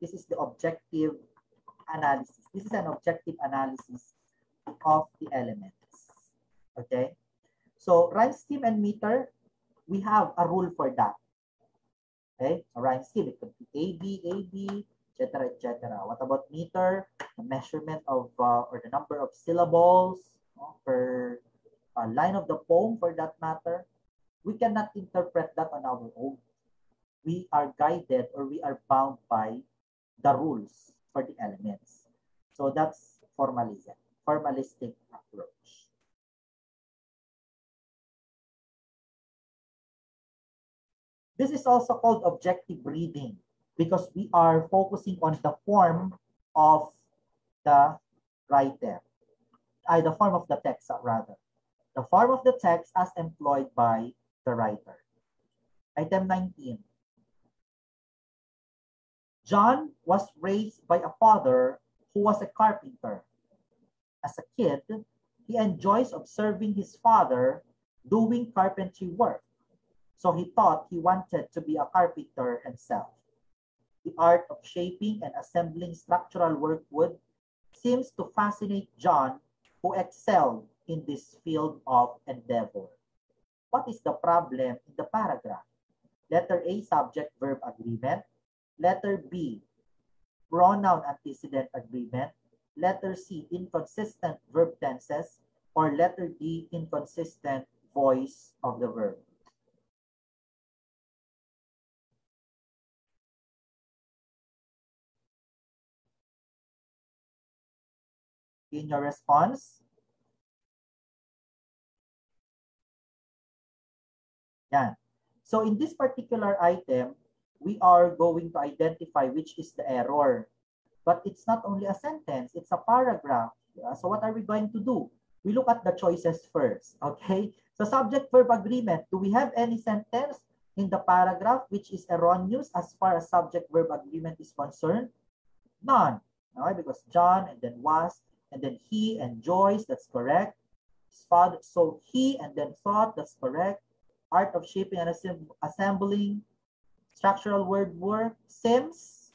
this is the objective analysis. This is an objective analysis of the elements. Okay? So rhyme scheme and meter, we have a rule for that. Okay? A rhyme scheme, it could be AB, etc., etc. What about meter? The measurement of or the number of syllables per line of the poem for that matter. We cannot interpret that on our own. We are guided or we are bound by the rules for the elements. So that's formalism, formalistic approach. This is also called objective reading because we are focusing on the form of the writer, the form of the text rather. The form of the text as employed by the writer. Item 19. John was raised by a father who was a carpenter. As a kid, he enjoys observing his father doing carpentry work. So he thought he wanted to be a carpenter himself. The art of shaping and assembling structural workwood seems to fascinate John, who excelled in this field of endeavor. What is the problem in the paragraph? Letter A, subject-verb agreement. Letter B, pronoun antecedent agreement. Letter C, inconsistent verb tenses. Or letter D, inconsistent voice of the verb. In your response? Yan. So in this particular item, we are going to identify which is the error. But it's not only a sentence, it's a paragraph. Yeah? So what are we going to do? We look at the choices first, okay? So subject-verb agreement, do we have any sentence in the paragraph which is erroneous as far as subject-verb agreement is concerned? None, okay? Because John and then was, and then he enjoys, that's correct. His father, so he and then thought, that's correct. Art of shaping and assembling, structural word work, seems,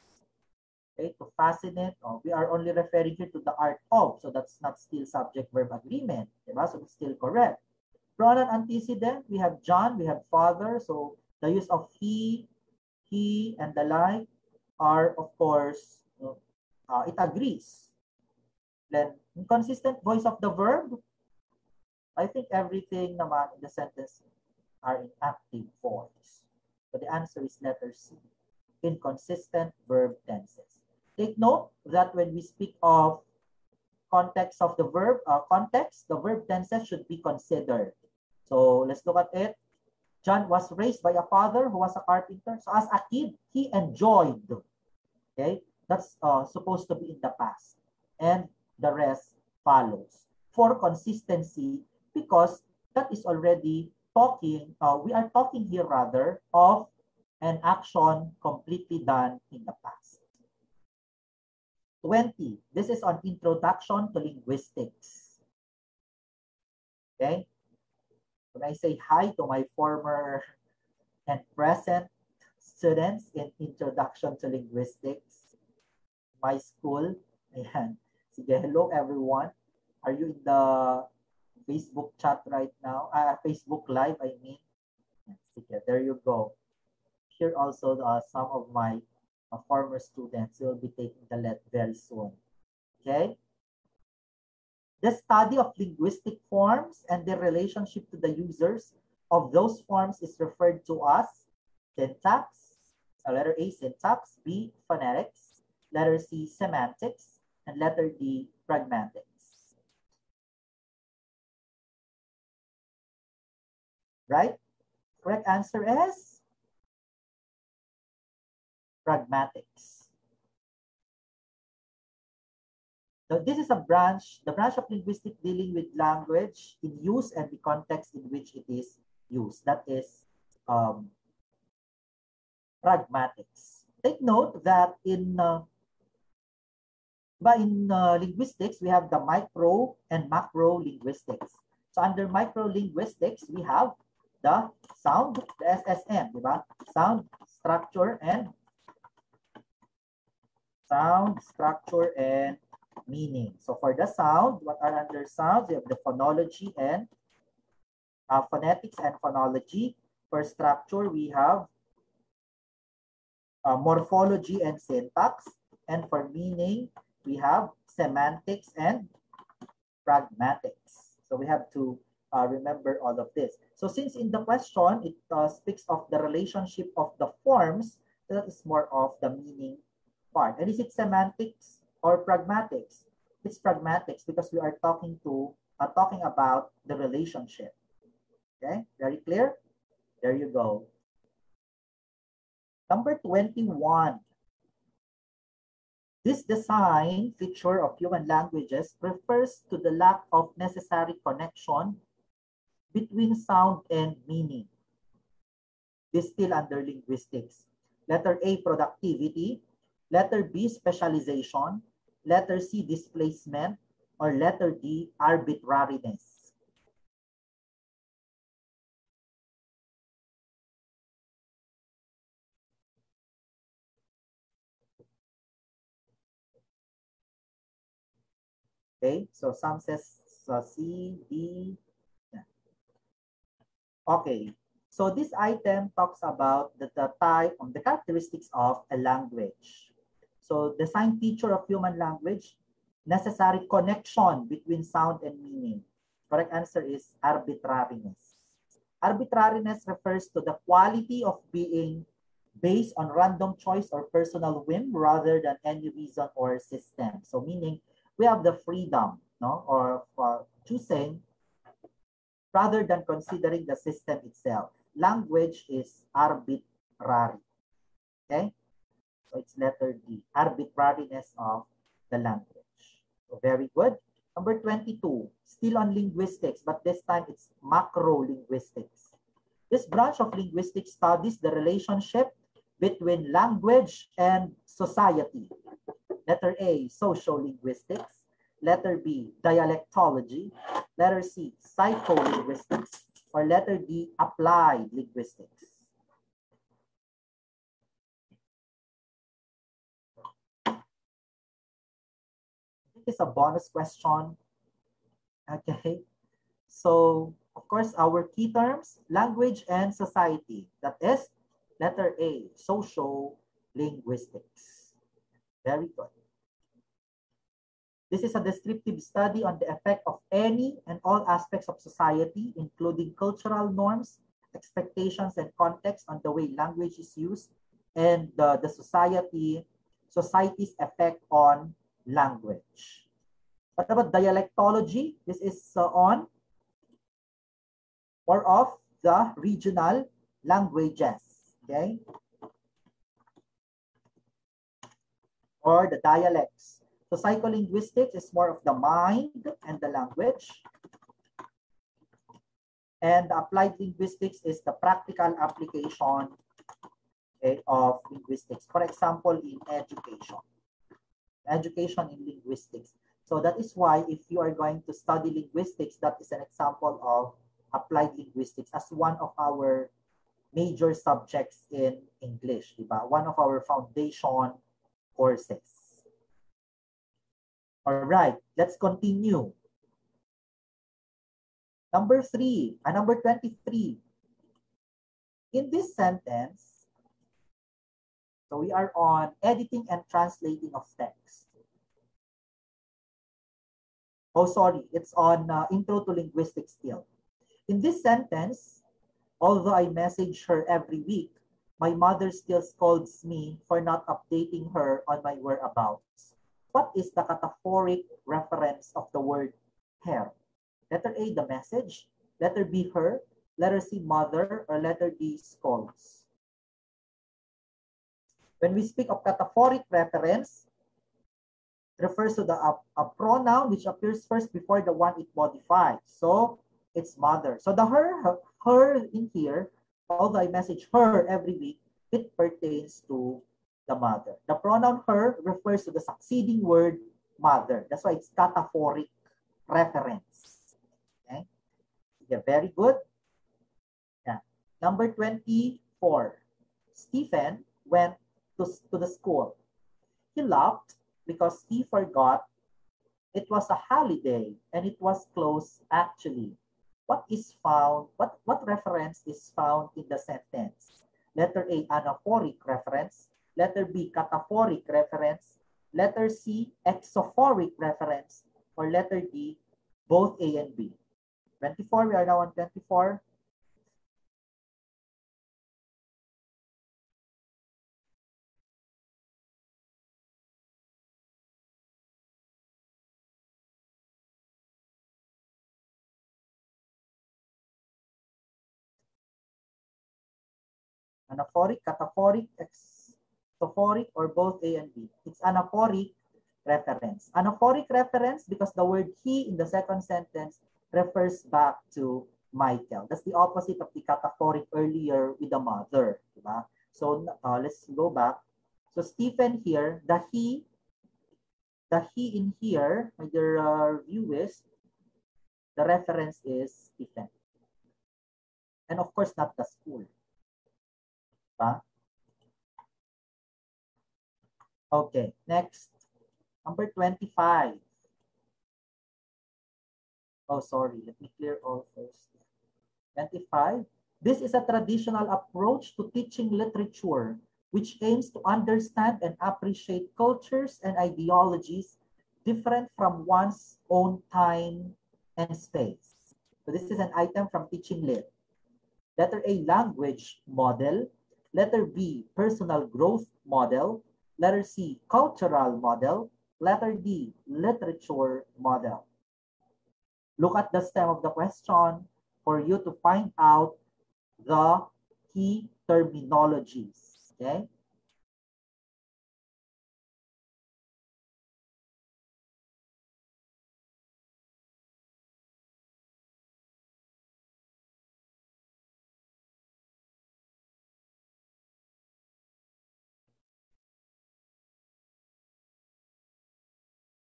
okay, to fascinate. Oh, we are only referring here to the art of, so that's not still subject-verb agreement. Diba? So it's still correct. Pronoun antecedent, we have John, we have father, so the use of he, and the like are, of course, it agrees. Then, inconsistent voice of the verb, I think everything naman in the sentence are in active voice. So the answer is letter C, inconsistent verb tenses. Take note that when we speak of context of the verb, the verb tenses should be considered. So let's look at it. John was raised by a father who was a carpenter. So as a kid, he enjoyed. Okay, that's supposed to be in the past. And the rest follows. For consistency, because that is already talking, we are talking here rather of and action completely done in the past. 20. This is on introduction to linguistics. Okay? When I say hi to my former and present students in introduction to linguistics, my school, ayan. Sige, hello everyone. Are you in the Facebook chat right now? Facebook Live, I mean. Sige, there you go. Here also some of my former students will be taking the LET very soon. Okay? The study of linguistic forms and their relationship to the users of those forms is referred to as syntax, letter A, syntax, B, phonetics, letter C, semantics, and letter D, pragmatics. Right? Correct answer is pragmatics. So this is a branch, the branch of linguistics dealing with language in use and the context in which it is used. That is pragmatics. Take note that in linguistics, we have the micro and macro linguistics. So under micro linguistics, we have the sound, the SSM, diba? Sound, structure, and meaning. So for the sound, what are under sounds? We have the phonology and phonetics and phonology. For structure, we have morphology and syntax. And for meaning, we have semantics and pragmatics. So we have to remember all of this. So since in the question, it speaks of the relationship of the forms, that is more of the meaning part. And is it semantics or pragmatics? It's pragmatics because we are talking about the relationship. Okay, very clear? There you go. Number 21. This design feature of human languages refers to the lack of necessary connection between sound and meaning. This still under linguistics. Letter A, productivity. Letter B, specialization. Letter C, displacement. Or letter D, arbitrariness. Okay, so some says C, D. Yeah. Okay, so this item talks about the type, the characteristics of a language. So design feature of human language, necessary connection between sound and meaning. Correct answer is arbitrariness. Arbitrariness refers to the quality of being based on random choice or personal whim rather than any reason or system. So meaning we have the freedom, no, or choosing rather than considering the system itself. Language is arbitrary. Okay? So it's letter D, arbitrariness of the language. So very good. Number 22, still on linguistics, but this time it's macro linguistics. This branch of linguistics studies the relationship between language and society. Letter A, sociolinguistics. Letter B, dialectology. Letter C, psycholinguistics. Or letter D, applied linguistics. This is a bonus question. Okay. So, of course, our key terms, language and society. That is letter A, sociolinguistics. Very good. This is a descriptive study on the effect of any and all aspects of society, including cultural norms, expectations, and context on the way language is used, and the society's effect on language. What about dialectology? This is on more of the regional languages, okay? Or the dialects. So psycholinguistics is more of the mind and the language. And the applied linguistics is the practical application, okay, of linguistics. For example, in education in linguistics. So that is why if you are going to study linguistics, that is an example of applied linguistics as one of our major subjects in English, diba? One of our foundation courses. All right, let's continue. Number 23. In this sentence, so we are on editing and translating of text. Oh, sorry, it's on intro to linguistics still. In this sentence, although I message her every week, my mother still scolds me for not updating her on my whereabouts. What is the cataphoric reference of the word her? Letter A, the message. Letter B, her. Letter C, mother. Or letter D, scolds. When we speak of cataphoric reference, it refers to a pronoun which appears first before the one it modifies. So, it's mother. So the her in here, although I message her every week, it pertains to the mother. The pronoun her refers to the succeeding word mother. That's why it's cataphoric reference. Okay? Yeah, very good. Yeah. Number 24. Stephen went to the school. He laughed because he forgot it was a holiday and it was closed actually. What reference is found in the sentence? Letter A, anaphoric reference. Letter B, cataphoric reference. Letter C, exophoric reference. Or letter D, both A and B. 24, we are now on 24. Anaphoric, cataphoric, exophoric, or both A and B? It's anaphoric reference. Anaphoric reference because the word he in the second sentence refers back to Michael. That's the opposite of the cataphoric earlier with the mother. Diba? So let's go back. So Stephen here, the he in here, my dear viewers, the reference is Stephen. And of course, not the school. Diba? Okay, next. Number 25. Oh, sorry. Let me clear all first. 25. This is a traditional approach to teaching literature, which aims to understand and appreciate cultures and ideologies different from one's own time and space. So this is an item from Teaching Lit. Letter A, language model. Letter B, personal growth model. Letter C, cultural model. Letter D, literature model. Look at the stem of the question for you to find out the key terminologies. Okay?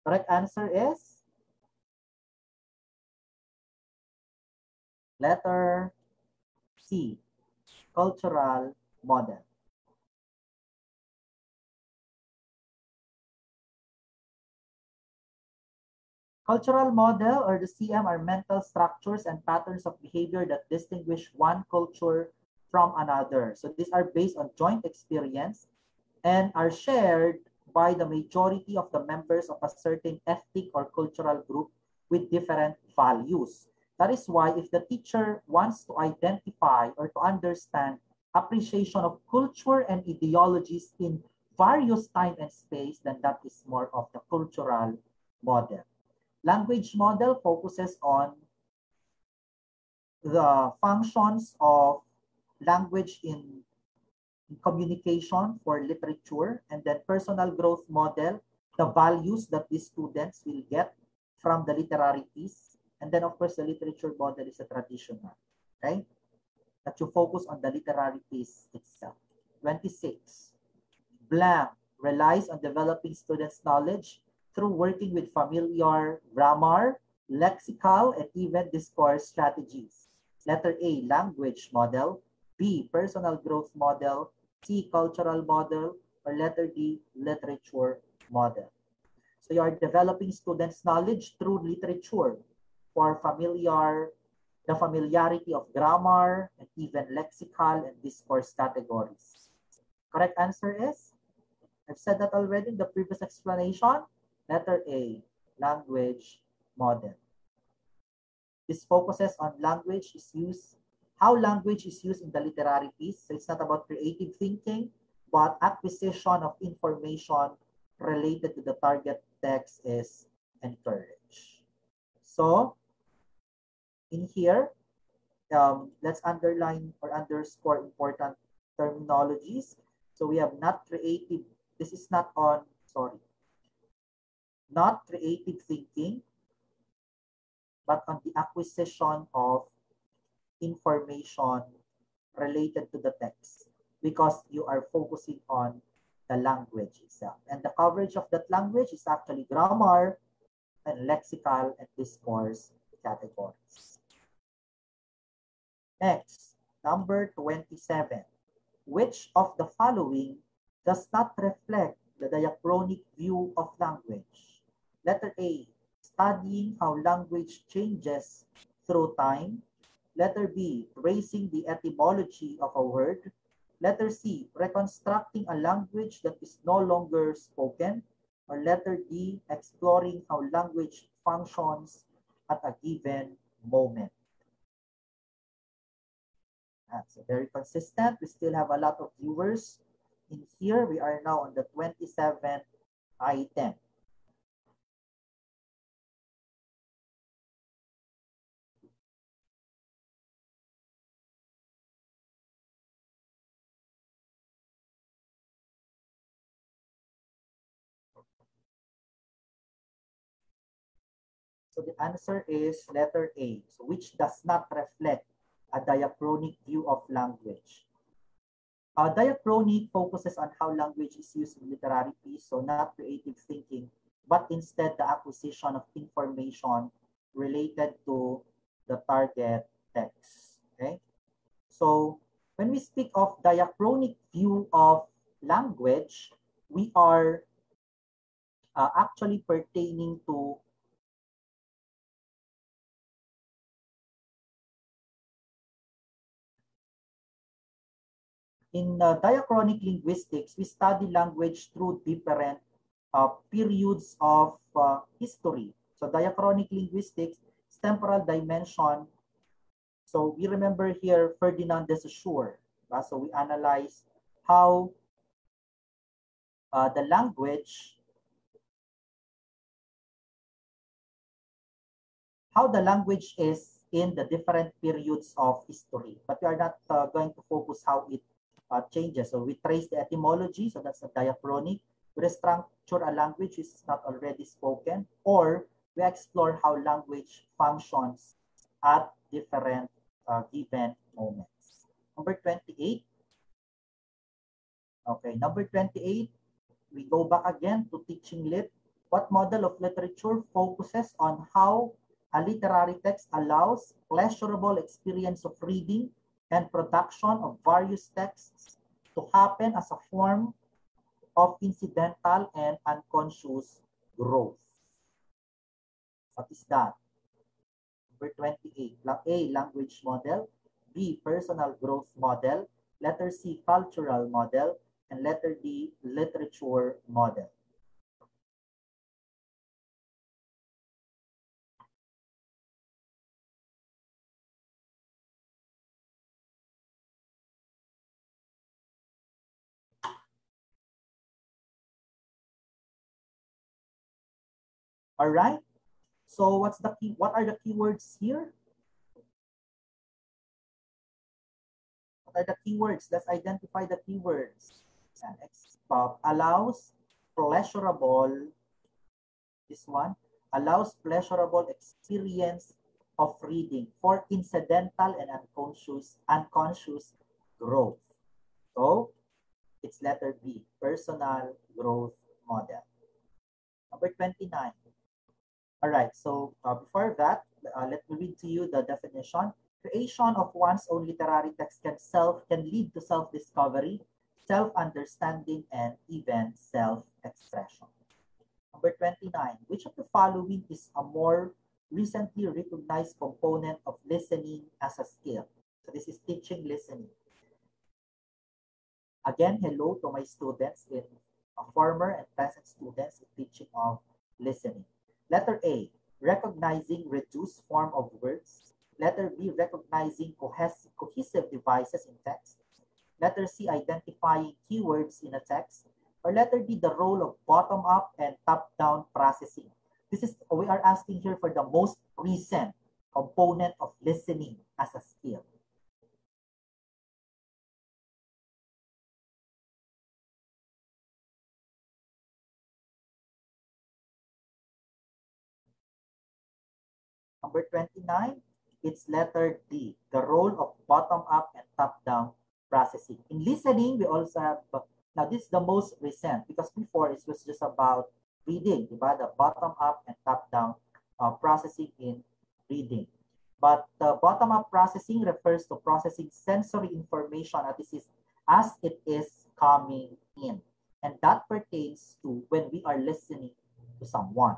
Correct answer is letter C, cultural model. Cultural model or the CM are mental structures and patterns of behavior that distinguish one culture from another. So these are based on joint experience and are shared by the majority of the members of a certain ethnic or cultural group with different values. That is why if the teacher wants to identify or to understand appreciation of culture and ideologies in various time and space, then that is more of the cultural model. Language model focuses on the functions of language in communication for literature, and then personal growth model, the values that the students will get from the literary piece, and then of course the literature model is a traditional, okay? That you focus on the literary piece itself. 26. Blank relies on developing students' knowledge through working with familiar grammar, lexical, and even discourse strategies. Letter A, language model. B, personal growth model. C, cultural model. Or letter D, literature model. So you are developing students' knowledge through literature for the familiarity of grammar and even lexical and discourse categories. Correct answer is, I've said that already in the previous explanation, letter A, language model. This focuses on how language is used in the literary piece. So it's not about creative thinking, but acquisition of information related to the target text is encouraged. So in here, let's underline or underscore important terminologies. So we have not creative, this is not on, not creative thinking, but on the acquisition of information related to the text, because you are focusing on the language itself. And the coverage of that language is actually grammar and lexical and discourse categories. Next, number 27. Which of the following does not reflect the diachronic view of language? Letter A, studying how language changes through time. Letter B, tracing the etymology of a word. Letter C, reconstructing a language that is no longer spoken. Or letter D, exploring how language functions at a given moment. So very consistent. We still have a lot of viewers in here. We are now on the 27th item. So the answer is letter A, so which does not reflect a diachronic view of language. Diachronic focuses on how language is used in literary piece, so not creative thinking, but instead the acquisition of information related to the target text. Okay? So when we speak of diachronic view of language, we are actually pertaining to in diachronic linguistics, we study language through different periods of history. So diachronic linguistics is temporal dimension. So we remember here Ferdinand de Saussure. So we analyze how the language is in the different periods of history. But we are not going to focus how it changes. So we trace the etymology, so that's a diachronic. We restructure a language which is not already spoken, or we explore how language functions at different given moments. Number 28. Okay, number 28, we go back again to teaching lit. What model of literature focuses on how a literary text allows pleasurable experience of reading and production of various texts to happen as a form of incidental and unconscious growth? What is that? Number 28, A, language model. B, personal growth model. Letter C, cultural model. And letter D, literature model. All right. So what are the keywords here? What are the keywords? Let's identify the keywords. Allows pleasurable, this one, allows pleasurable experience of reading for incidental and unconscious growth. So It's letter B, personal growth model. Number 29. All right, so before that, let me read to you the definition. Creation of one's own literary text can lead to self-discovery, self-understanding, and even self-expression. Number 29, which of the following is a more recently recognized component of listening as a skill? So this is teaching listening. Again, hello to my students in former and present students in teaching of listening. Letter A, recognizing reduced form of words. Letter B, recognizing cohesive devices in text. Letter C, identifying keywords in a text. Or letter D, the role of bottom-up and top-down processing. We are asking here for the most recent component of listening as a skill. Number 29, it's letter D, the role of bottom-up and top-down processing. In listening, we also have, now this is the most recent because before it was just about reading, diba? The bottom-up and top-down processing in reading. But the bottom-up processing refers to processing sensory information as it is coming in. And that pertains to when we are listening to someone,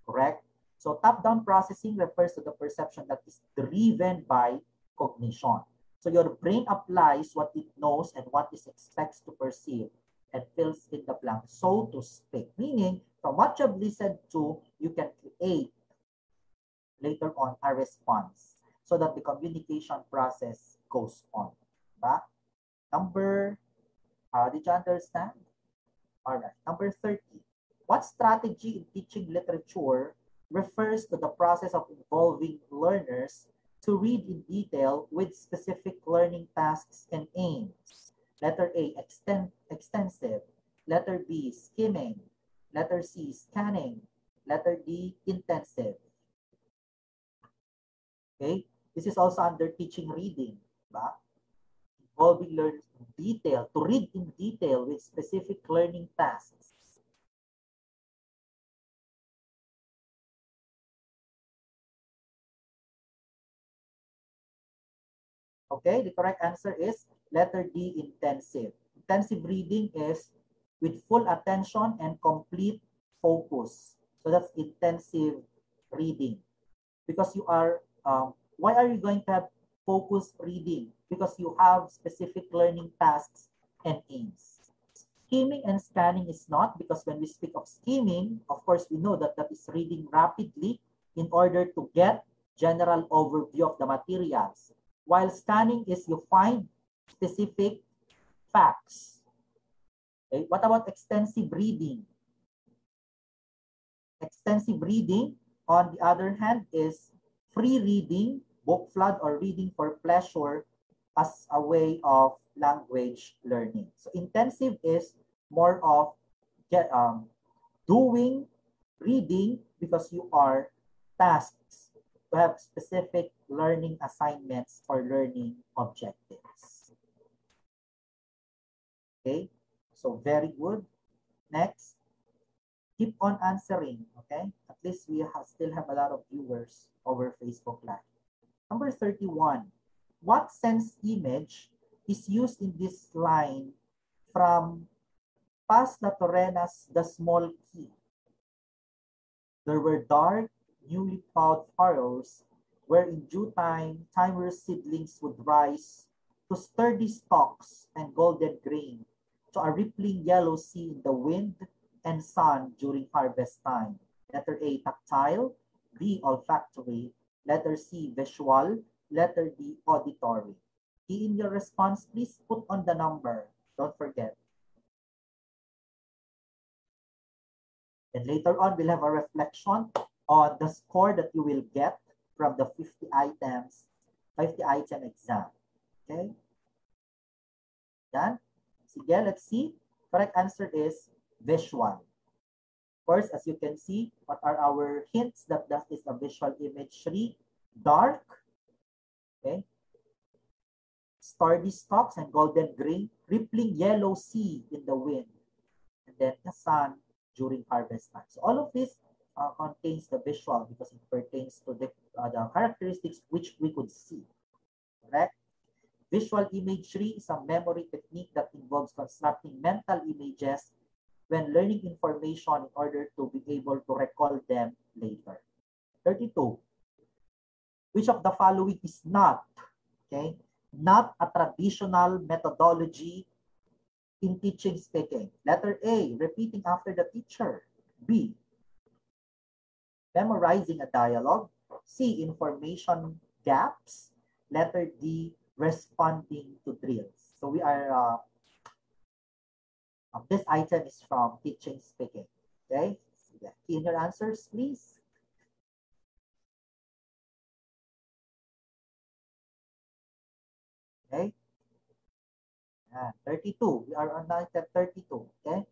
correct? So top-down processing refers to the perception that is driven by cognition. So your brain applies what it knows and what it expects to perceive and fills in the blank, so to speak. Meaning, from what you've listened to, you can create later on a response so that the communication process goes on. Diba? Did you understand? All right. Number 30. What strategy in teaching literature refers to the process of involving learners to read in detail with specific learning tasks and aims? Letter A, extensive. Letter B, skimming. Letter C, scanning. Letter D, intensive. Okay, this is also under teaching reading. Diba? Involving learners in detail, to read in detail with specific learning tasks. Okay, the correct answer is letter D, intensive. Intensive reading is with full attention and complete focus. So that's intensive reading. Because you are, why are you going to have focused reading? Because you have specific learning tasks and aims. Skimming and scanning is not, because when we speak of skimming, of course, we know that that is reading rapidly in order to get general overview of the materials. While scanning is you find specific facts. Okay? What about extensive reading? Extensive reading, on the other hand, is free reading, book flood, or reading for pleasure as a way of language learning. So intensive is more of doing reading because you are tasked to have specific learning assignments or learning objectives. Okay, so very good. Next, keep on answering, okay? At least we still have a lot of viewers over Facebook Live. Number 31, what sense image is used in this line from Paz La Torena's The Small Key? There were dark, newly plowed furrows where in due time, timorous seedlings would rise to sturdy stalks and golden grain, to a rippling yellow sea in the wind and sun during harvest time. Letter A, tactile. B, olfactory. Letter C, visual. Letter D, auditory. Key in your response, please put on the number. Don't forget. And later on, we'll have a reflection on the score that you will get from the 50 item exam. Okay? Yan. Sige, let's see. Correct answer is visual. Of course, as you can see, what are our hints that that is a visual imagery? Dark, okay? sturdy stalks and golden green, rippling yellow sea in the wind, and then the sun during harvest time. So all of this contains the visual because it pertains to the characteristics which we could see, correct? Visual imagery is a memory technique that involves constructing mental images when learning information in order to be able to recall them later. 32. Which of the following is not, okay, not a traditional methodology in teaching speaking? Letter A, repeating after the teacher. B, memorizing a dialogue. C, information gaps. Letter D, responding to drills. So we are, this item is from teaching speaking. Okay, key in your answers, please. Okay, 32. We are on item 32. Okay.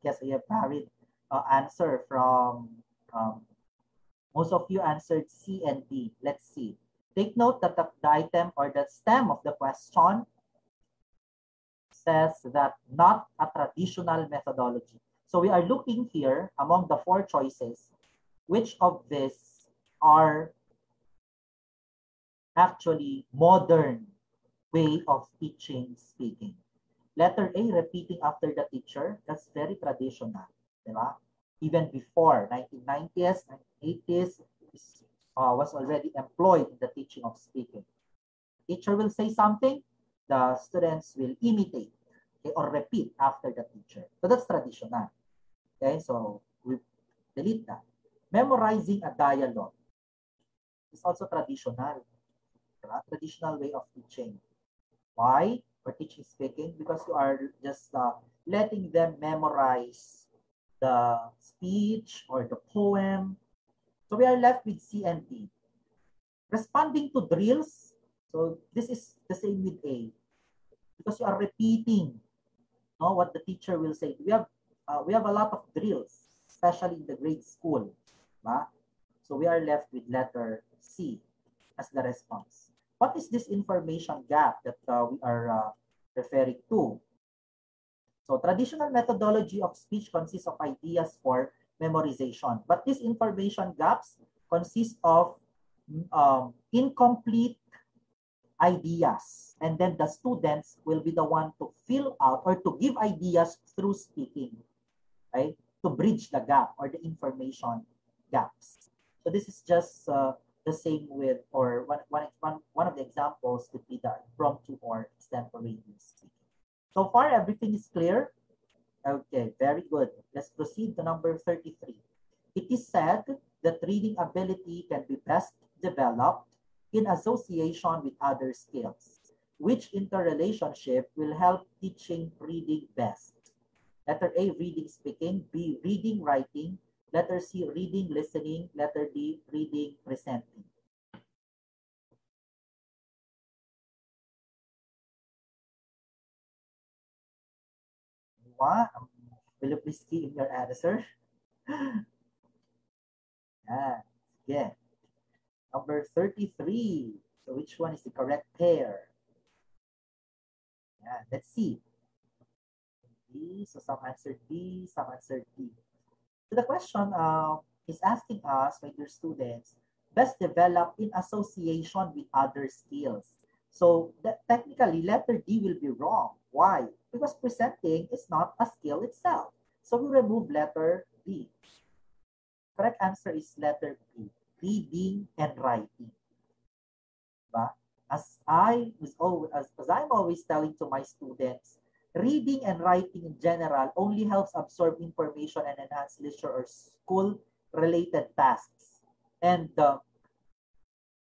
Yes, we have varied answer from most of you answered C and D. Let's see. Take note that the item or the stem of the question says that not a traditional methodology. So we are looking here among the four choices, which of these are actually modern way of teaching speaking. Letter A, repeating after the teacher. That's very traditional. Diba? Even before 1990s, 1980s, was already employed in the teaching of speaking. Teacher will say something, the students will imitate, okay, or repeat after the teacher. So that's traditional. Okay, so we delete that. Memorizing a dialogue is also traditional. Diba? Traditional way of teaching. Why? For teaching speaking, because you are just letting them memorize the speech or the poem. So we are left with C and D. Responding to drills. So this is the same with A. Because you are repeating what the teacher will say. We have a lot of drills, especially in the grade school. So we are left with letter C as the response. What is this information gap that we are referring to? So traditional methodology of speech consists of ideas for memorization, but these information gaps consist of incomplete ideas, and then the students will be the one to fill out or to give ideas through speaking, right? To bridge the gap or the information gaps. So this is just the same with, or one of the examples could be the impromptu or extemporaneous speaking. So far, everything is clear? Okay, very good. Let's proceed to number 33. It is said that reading ability can be best developed in association with other skills. Which interrelationship will help teaching reading best? Letter A, reading speaking. B, reading writing. Letter C, reading listening. Letter D, reading presenting. Will you please key in your answer? Yeah. Number 33. So which one is the correct pair? Let's see. D. So some answered B, some answered D. So the question is asking us, my dear students, best develop in association with other skills. So technically, letter D will be wrong. Why? Because presenting is not a skill itself. So we remove letter B. Correct answer is letter B, reading and writing. Diba? As I'm always telling to my students, reading and writing in general only helps absorb information and enhance leisure or school-related tasks. And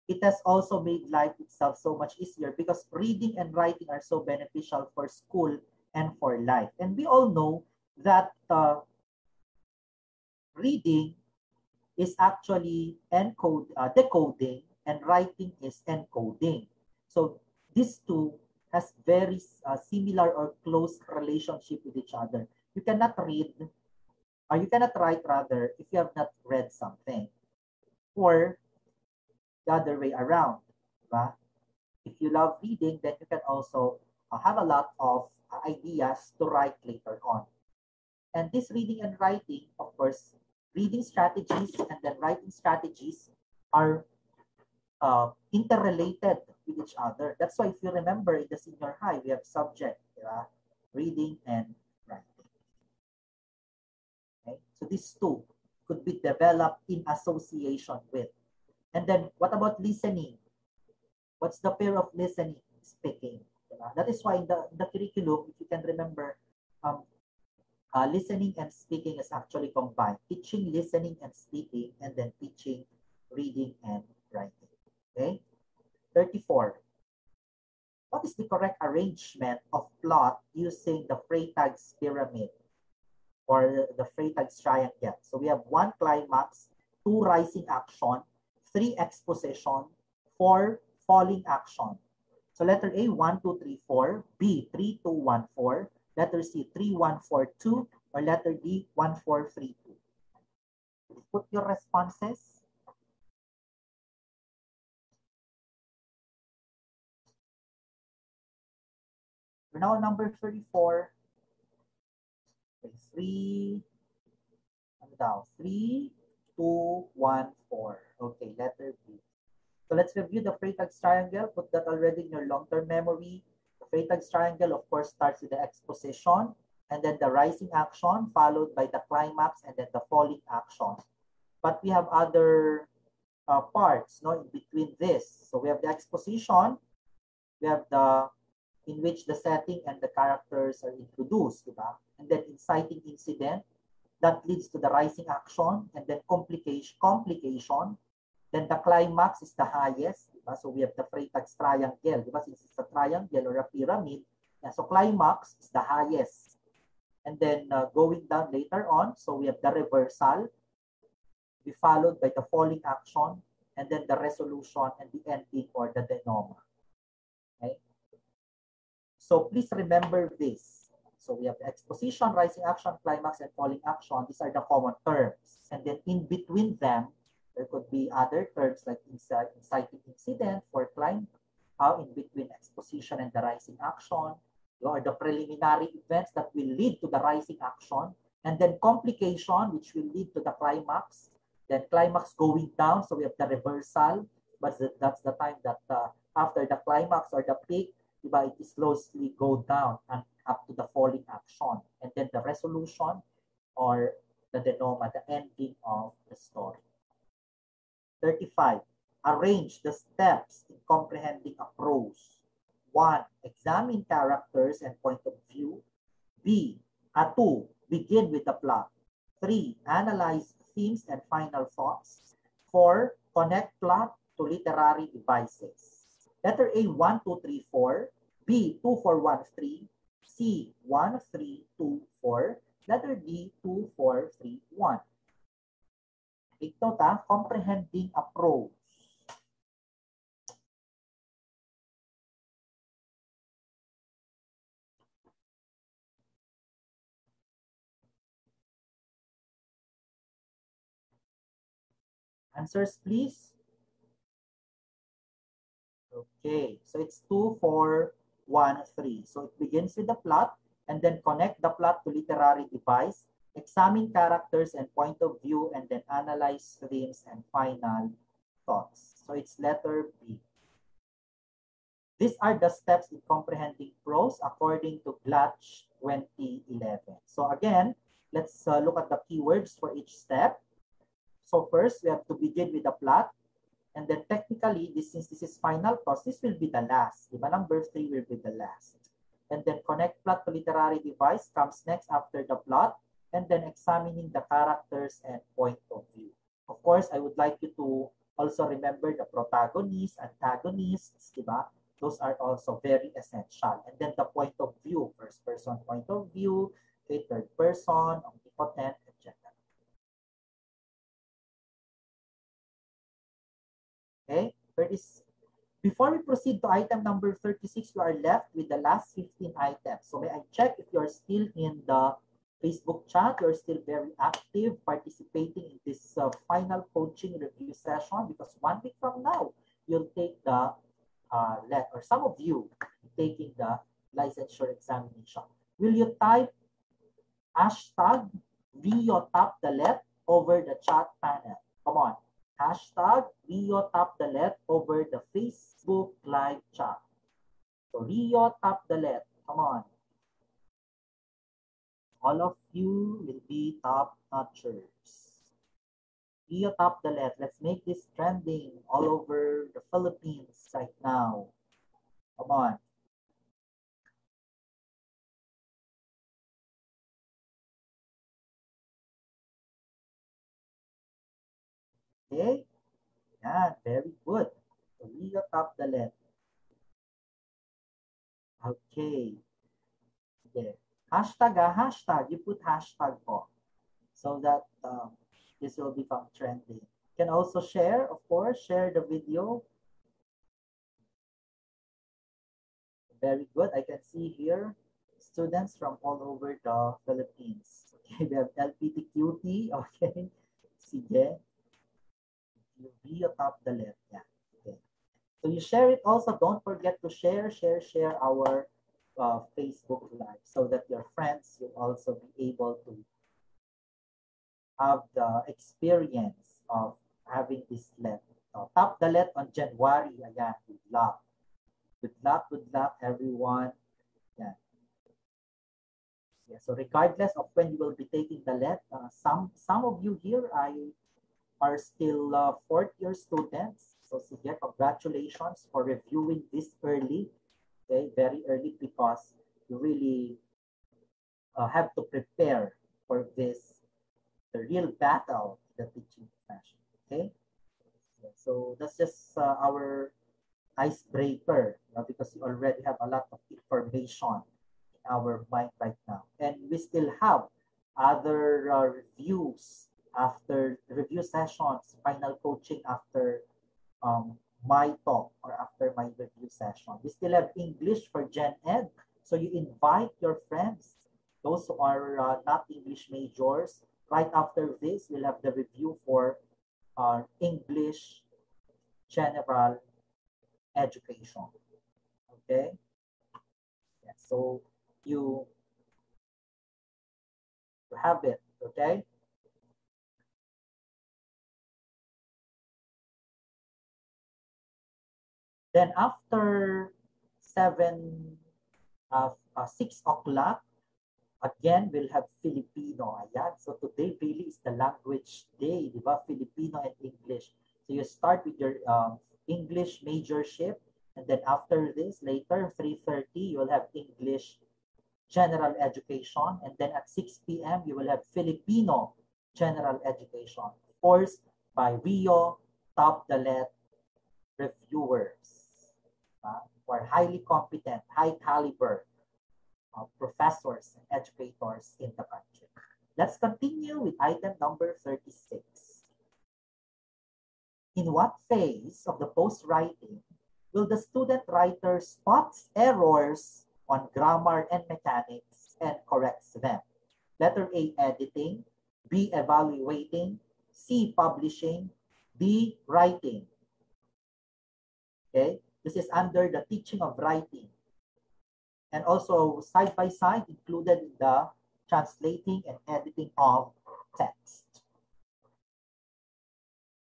it has also made life itself so much easier because reading and writing are so beneficial for school and for life. And we all know that reading is actually decoding, and writing is encoding. So these two has very similar or close relationship with each other. You cannot read, or you cannot write rather, if you have not read something. or the other way around. Diba? If you love reading, then you can also have a lot of ideas to write later on. And this reading and writing, of course, reading strategies and then writing strategies are interrelated with each other. That's why if you remember in the senior high, we have subject, reading and writing. Okay? So these two could be developed in association with. And then what about listening? What's the pair of listening, speaking? That is why in the curriculum, if you can remember, listening and speaking is actually combined. Teaching listening and speaking, and then teaching reading and writing. Okay? 34. What is the correct arrangement of plot using the Freytag's pyramid or the Freytag's triangle? So we have 1 climax, 2 rising action, 3 exposition, 4 falling action. So letter A, 1, 2, 3, 4. B, 3, 2, 1, 4. Letter C, 3, 1, 4, 2. Or letter D, 1, 4, 3, 2. Put your responses. We're now on number 34. 3, 3, 2, 1, 4. Okay, letter B. So let's review the Freytag's triangle. Put that already in your long-term memory. The Freytag's triangle, of course, starts with the exposition, and then the rising action, followed by the climax, and then the falling action. But we have other parts, no, in between this. So we have the exposition, we have the in which the setting and the characters are introduced, diba? And then inciting incident that leads to the rising action, and then complication. Then the climax is the highest, diba? So we have the Freytag's triangle, diba? Since it's a triangle or a pyramid, so climax is the highest. And then going down later on, so we have the reversal, be followed by the falling action, and then the resolution and the ending or the denouement. Okay? So please remember this. So we have the exposition, rising action, climax, and falling action. These are the common terms. And then in between them, there could be other terms like inciting incident for climb, in between exposition and the rising action, or the preliminary events that will lead to the rising action, and then complication, which will lead to the climax, then climax going down, so we have the reversal, but that's the time that after the climax or the peak, it is slowly go down and up to the falling action, and then the resolution or the denouement, the ending of the story. 35. Arrange the steps in comprehending a prose. 1. Examine characters and point of view. B. 2. Begin with the plot. 3. Analyze themes and final thoughts. 4. Connect plot to literary devices. Letter A, 1, 2, 3, 4. B, 2, 4, 1, 3. C, 1, 3, 2, 4. Letter D, 2, 4, 3, 1. Ito comprehending a prose. Answers, please. Okay, so it's 2, 4, 1, 3. So it begins with the plot and then connect the plot to literary device, examine characters and point of view, and then analyze themes and final thoughts. So it's letter B. These are the steps in comprehending prose according to Glatch 2011. So again, let's look at the keywords for each step. So first, we have to begin with the plot. And then technically, since this is final clause, this will be the last. Diba? Number 3 will be the last. And then connect plot to literary device comes next after the plot. And then examining the characters and point of view. Of course, I would like you to also remember the protagonists, antagonists, diba? Those are also very essential. And then the point of view, first person point of view, okay, third person, omnipotent, etc. Okay, before we proceed to item number 36, we are left with the last 15 items. So may I check if you are still in the Facebook chat. You're still very active, participating in this final coaching review session, because 1 week from now, you'll take the LET, or some of you taking the licensure examination. Will you type hashtag REO Top The LET over the chat panel? Come on. Hashtag REO Top The LET over the Facebook live chat. So REO Top The LET. Come on. All of you will be top notchers. REO Top The LET. Let's make this trending all over the Philippines right now. Come on. Okay? Yeah, very good. So REO Top The LET. Okay. Okay. Hashtag, hashtag. You put hashtag po, so that this will become trending. You can also share, of course, share the video. Very good. I can see here students from all over the Philippines. Okay, we have LPTQT. Okay. Sige. You be atop the left. Yeah. Okay. So you share it also. Don't forget to share our Facebook Live, so that your friends will also be able to have the experience of having this LET. Top the LET on January. Ayan, good luck. Good luck, everyone. Yeah. Yeah. So regardless of when you will be taking the LET, some of you here are still fourth year students. So sige, congratulations for reviewing this early. Okay, very early, because you really have to prepare for this, the real battle in the teaching profession. Okay, so that's just our icebreaker, because we already have a lot of information in our mind right now, and we still have other reviews after review sessions, final coaching after my talk or after my review session. We still have English for Gen Ed, so you invite your friends, those who are not English majors. Right after this, we'll have the review for English general education. Okay. Yeah, so you have it. Okay. Then after 6 o'clock, again, we'll have Filipino. Ayan. So today really is the language day, di ba? Filipino and English. So you start with your English majorship, and then after this, later, 3:30, you will have English general education, and then at 6 p.m., you will have Filipino general education, of course, by REO Top The LET reviewers, who are highly competent, high caliber professors and educators in the country. Let's continue with item number 36. In what phase of the post-writing will the student writer spots errors on grammar and mechanics and corrects them? Letter A, editing. B, evaluating. C, publishing. D, writing. Okay, this is under the teaching of writing. And also side by side included in the translating and editing of text.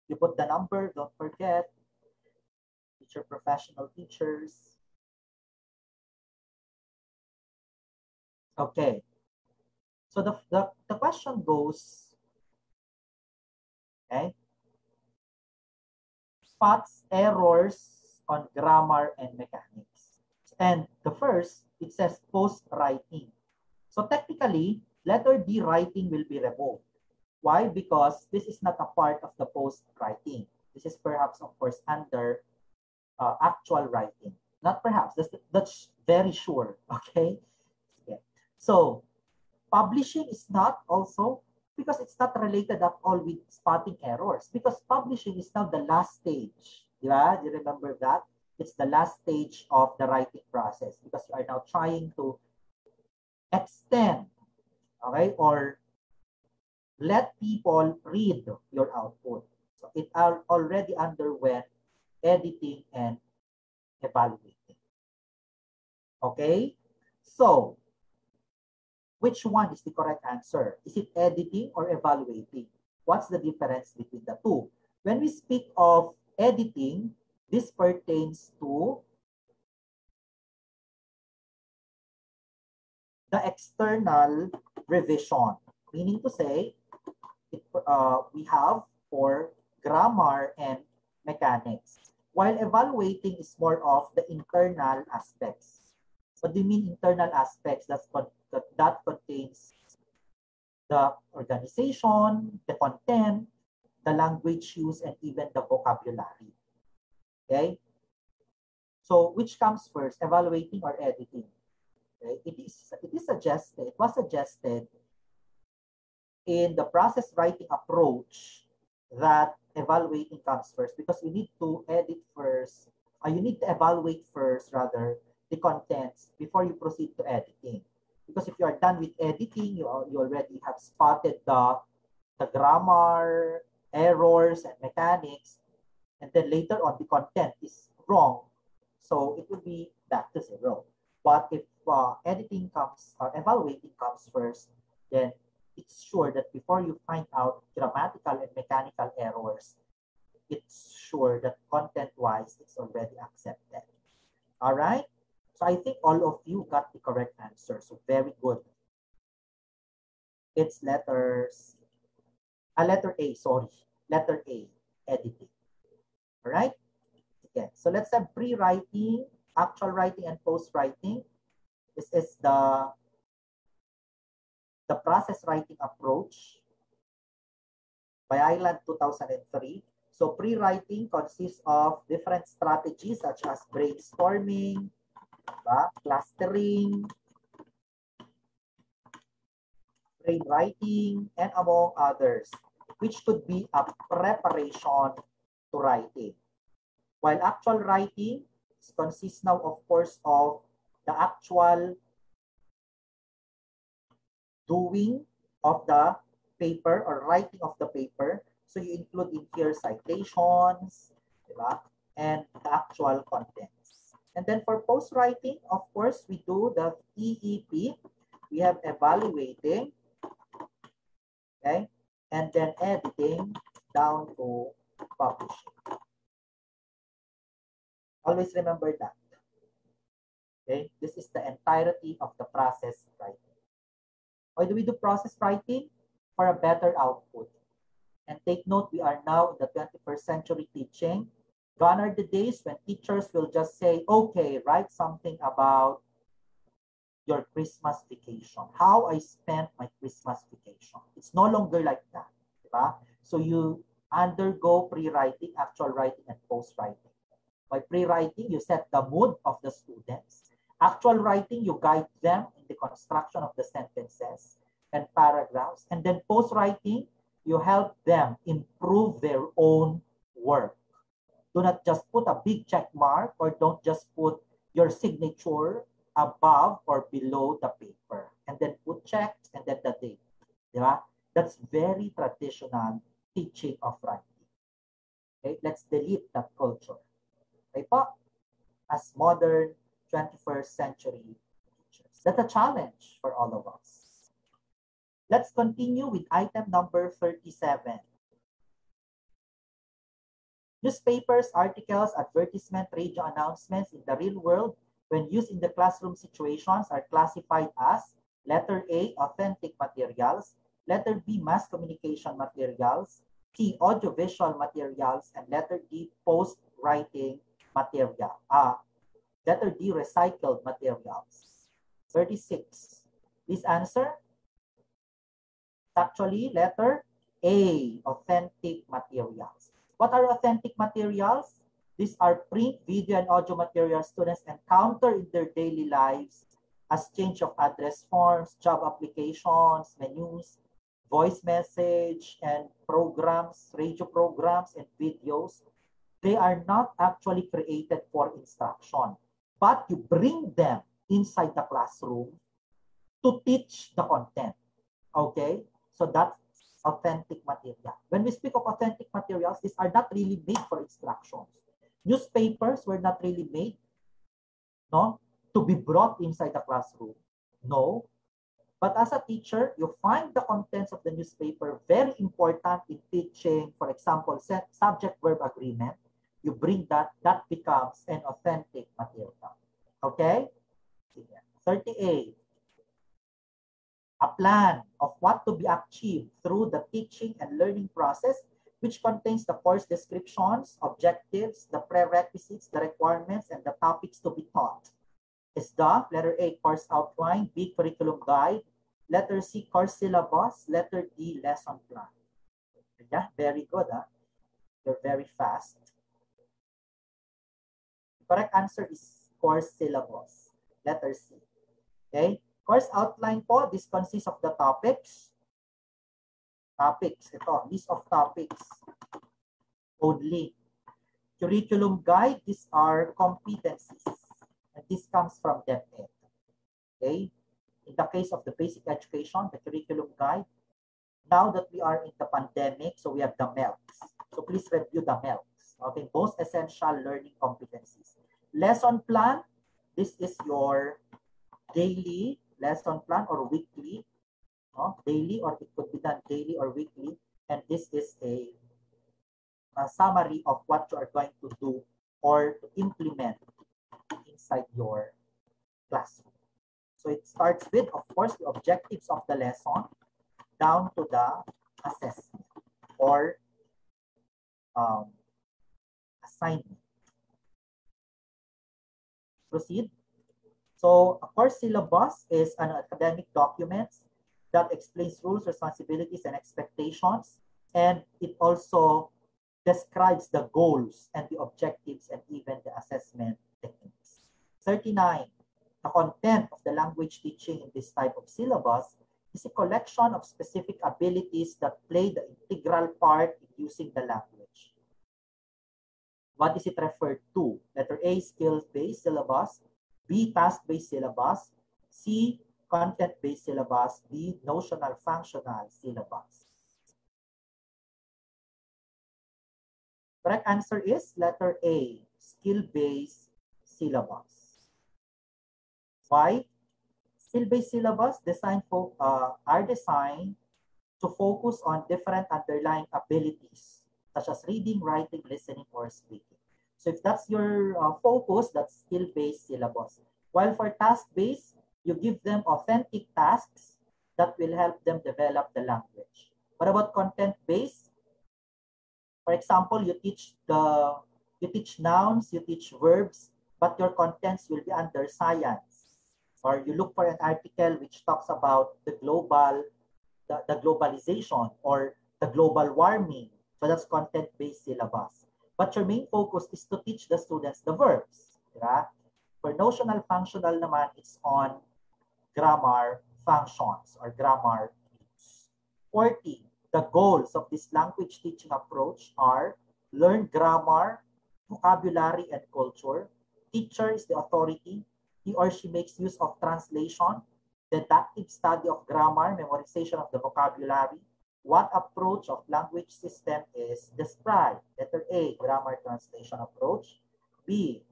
You put the number, don't forget. Teacher professional teachers. Okay. So the question goes, okay, spots errors on grammar and mechanics. And the first, it says post-writing. So technically, letter D, writing, will be removed. Why? Because this is not a part of the post-writing. This is perhaps, of course, under actual writing. Not perhaps, that's very sure, okay? Yeah. So, publishing is not also, because it's not related at all with spotting errors, because publishing is now the last stage. Yeah, do you remember that? It's the last stage of the writing process, because you are now trying to extend Okay? Or let people read your output. So it already underwent editing and evaluating. Okay? So, which one is the correct answer? Is it editing or evaluating? What's the difference between the two? When we speak of editing, this pertains to the external revision. Meaning to say, we have for grammar and mechanics. While evaluating is more of the internal aspects. What do you mean internal aspects? That contains the organization, the content, the language used, and even the vocabulary. Okay? So which comes first, evaluating or editing? Okay? It was suggested in the process writing approach that evaluating comes first because we need to edit first, you need to evaluate first rather the contents before you proceed to editing. Because if you are done with editing, you already have spotted the grammar, errors, and mechanics, and then later on the content is wrong. So it will be back to zero. But if editing comes or evaluating comes first, then it's sure that before you find out grammatical and mechanical errors, it's sure that content-wise, it's already accepted. All right? So I think all of you got the correct answer. So very good. It's letter A, sorry. Letter A, editing. All right? Okay. So let's have pre-writing, actual writing, and post-writing. This is the process writing approach by Island 2003. So pre-writing consists of different strategies such as brainstorming, clustering, brainwriting, and among others, which could be a preparation to writing. While actual writing consists now, of course, of the actual doing of the paper or writing of the paper. So you include in here citations, diba? And the actual contents. And then for post-writing, of course, we do the EEP. We have evaluating, okay? And then editing down to publishing. Always remember that. Okay? This is the entirety of the process writing. Why do we do process writing? For a better output. And take note, we are now in the 21st century teaching. Gone are the days when teachers will just say, okay, write something about your Christmas vacation. How I spent my Christmas vacation. It's no longer like that. Diba? So you undergo pre-writing, actual writing, and post-writing. By pre-writing, you set the mood of the students. Actual writing, you guide them in the construction of the sentences and paragraphs. And then post-writing, you help them improve their own work. Do not just put a big check mark or don't just put your signature above or below the paper. And then put checks and then the date. Diba? That's very traditional teaching of writing. Okay? Let's delete that culture. Okay po? As modern 21st century teachers. That's a challenge for all of us. Let's continue with item number 37. Newspapers, articles, advertisement, radio announcements in the real world when used in the classroom situations are classified as letter A, authentic materials, letter B, mass communication materials, C, audiovisual materials, and letter D, post-writing material. Letter D, recycled materials. 36. This answer is actually letter A, authentic materials. What are authentic materials? These are print, video, and audio materials students encounter in their daily lives as change of address forms, job applications, menus, voice message, and programs, radio programs, and videos. They are not actually created for instruction, but you bring them inside the classroom to teach the content. Okay? So that's authentic material. When we speak of authentic materials, these are not really made for instructions. Newspapers were not really made, no, to be brought inside the classroom. No. But as a teacher, you find the contents of the newspaper very important in teaching, for example, subject-verb agreement. You bring that, that becomes an authentic material. Okay? 38. A plan of what to be achieved through the teaching and learning process, which contains the course descriptions, objectives, the prerequisites, the requirements, and the topics to be taught. Is the letter A, course outline, B, curriculum guide, letter C, course syllabus, letter D, lesson plan. Yeah, very good. Huh? You're very fast. The correct answer is course syllabus, letter C. Okay? Course outline po, this consists of the topics. Topics, ito, list of topics only. Curriculum guide, these are competencies. And this comes from Ed.D. Okay? In the case of the basic education, the curriculum guide, now that we are in the pandemic, so we have the MELCs. So please review the MELCs. Okay, most essential learning competencies. Lesson plan, this is your daily lesson plan or weekly. Daily, or it could be done daily or weekly. And this is a summary of what you are going to do or to implement inside your classroom. So it starts with, of course, the objectives of the lesson down to the assessment or assignment. Proceed. So a course syllabus is an academic document that explains rules, responsibilities, and expectations. And it also describes the goals and the objectives and even the assessment techniques. 39. The content of the language teaching in this type of syllabus is a collection of specific abilities that play the integral part in using the language. What is it referred to? Letter A, skills-based syllabus. B, task-based syllabus. C, content-based syllabus. D, notional functional syllabus. Correct answer is letter A, skill-based syllabus. Why? Skill-based syllabus are designed to focus on different underlying abilities, such as reading, writing, listening, or speaking. So if that's your focus, that's skill-based syllabus. While for task-based, you give them authentic tasks that will help them develop the language. What about content-based? For example, you teach nouns, you teach verbs, but your contents will be under science. Or you look for an article which talks about the globalization or the global warming. So that's content-based syllabus. But your main focus is to teach the students the verbs. Right? For notional functional naman, it's on grammar functions or grammar use. 40. The goals of this language teaching approach are learn grammar, vocabulary, and culture. Teacher is the authority. He or she makes use of translation, deductive study of grammar, memorization of the vocabulary. What approach of language system is described? Letter A, grammar translation approach. B,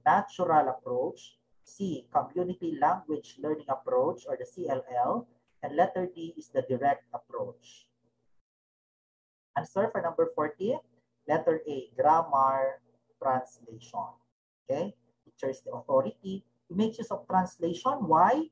natural approach. C, community language learning approach or the CLL. And letter D is the direct approach. Answer for number 40, letter A, grammar translation. Okay, teacher is the authority. He makes use of translation. Why?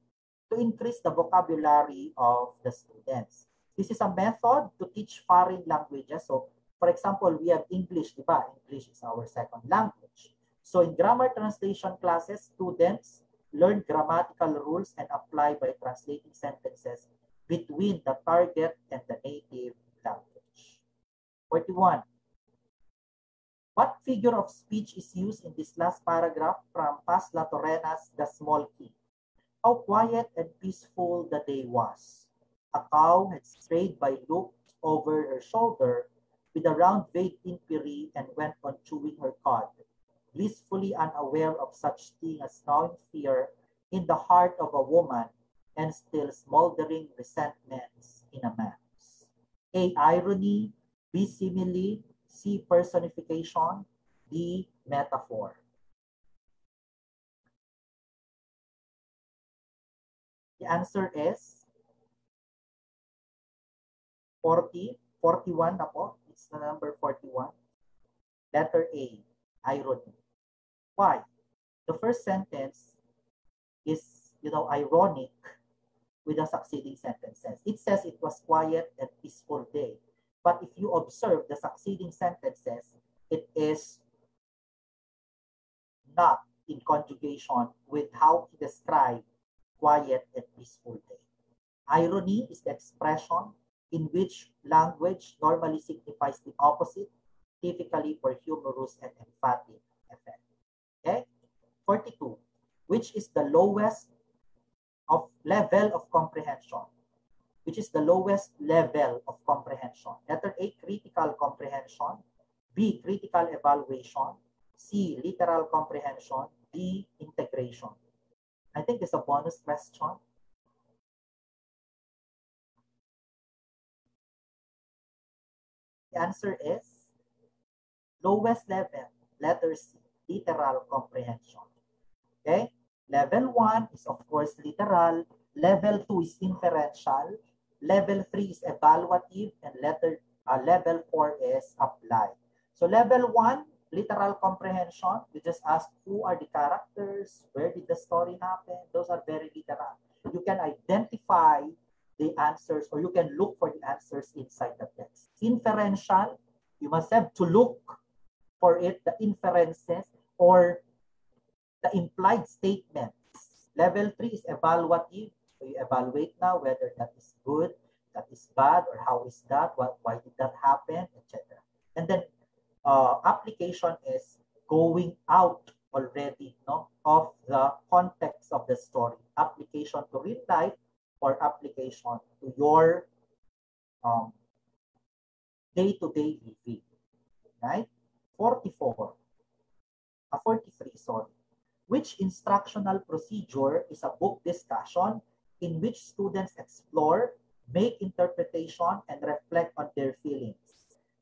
To increase the vocabulary of the students. This is a method to teach foreign languages. So, for example, we have English, diba? English is our second language. So, in grammar translation classes, students learn grammatical rules and apply by translating sentences between the target and the native language. 41. What figure of speech is used in this last paragraph from Paz La Torrena's The Small King? How quiet and peaceful the day was. A cow had strayed by looked over her shoulder with a round vague inquiry and went on chewing her cud, blissfully unaware of such thing as gnawing fear in the heart of a woman and still smoldering resentments in a mouse. A. Irony. B. Simile. C. Personification. D. Metaphor. The answer is 41 na po. It's the number 41. Letter A, irony. Why? The first sentence is, ironic with the succeeding sentences. It says it was quiet and peaceful day. But if you observe the succeeding sentences, it is not in conjugation with how he described quiet and peaceful day. Irony is the expression in which language normally signifies the opposite, typically for humorous and emphatic effect. Okay? 42. Which is the lowest of level of comprehension? Which is the lowest level of comprehension? Letter A, critical comprehension. B, critical evaluation. C, literal comprehension. D, integration. I think it's a bonus question. The answer is lowest level, letter C, literal comprehension. Okay? Level 1 is of course literal. Level 2 is inferential. Level 3 is evaluative. And level 4 is applied. So level 1, literal comprehension. We just ask who are the characters, where did the story happen. Those are very literal. You can identify the answers, or you can look for the answers inside the text. Inferential, you must have to look for it, the inferences or the implied statements. Level 3 is evaluative. So you evaluate now whether that is good, that is bad, or how is that, why did that happen, etc. And then application is going out already of the context of the story. Application to real life or application to your day-to-day living. Right? 43, sorry. Which instructional procedure is a book discussion in which students explore, make interpretation, and reflect on their feelings?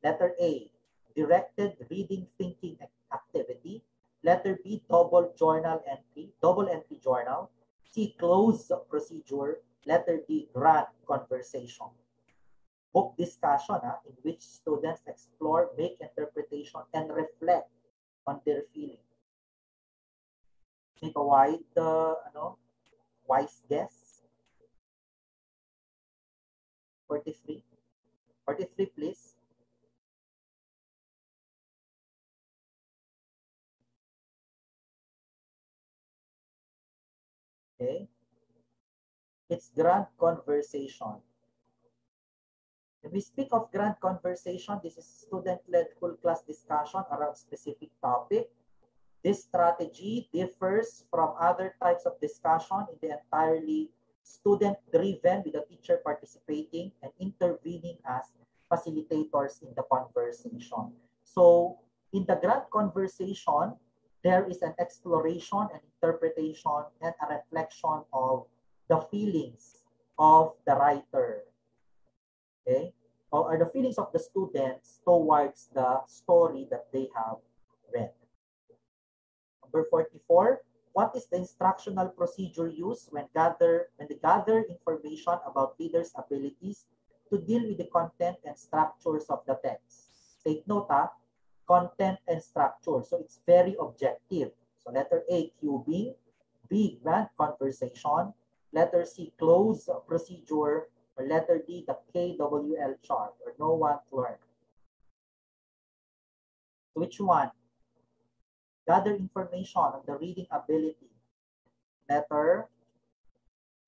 Letter A, directed reading thinking activity. Letter B, double entry journal. C, closed procedure. Letter D, grand conversation. Book discussion in which students explore, make interpretation, and reflect on their feelings. Make a wise guess. 43. 43, please. Okay. It's grand conversation. When we speak of grand conversation, this is student-led full class discussion around specific topic. This strategy differs from other types of discussion in the entirely student-driven with the teacher participating and intervening as facilitators in the conversation. So in the grand conversation, there is an exploration and interpretation and a reflection of the feelings of the writer. Okay? Or the feelings of the students towards the story that they have read. Number 44, what is the instructional procedure used when they gather information about readers' abilities to deal with the content and structures of the text? Take note, content and structure. So it's very objective. So letter A, cubing. B, grand conversation. Letter C, closed procedure. Or letter D, the KWL chart, or no one to learn. Which one? Gather information on the reading ability. Letter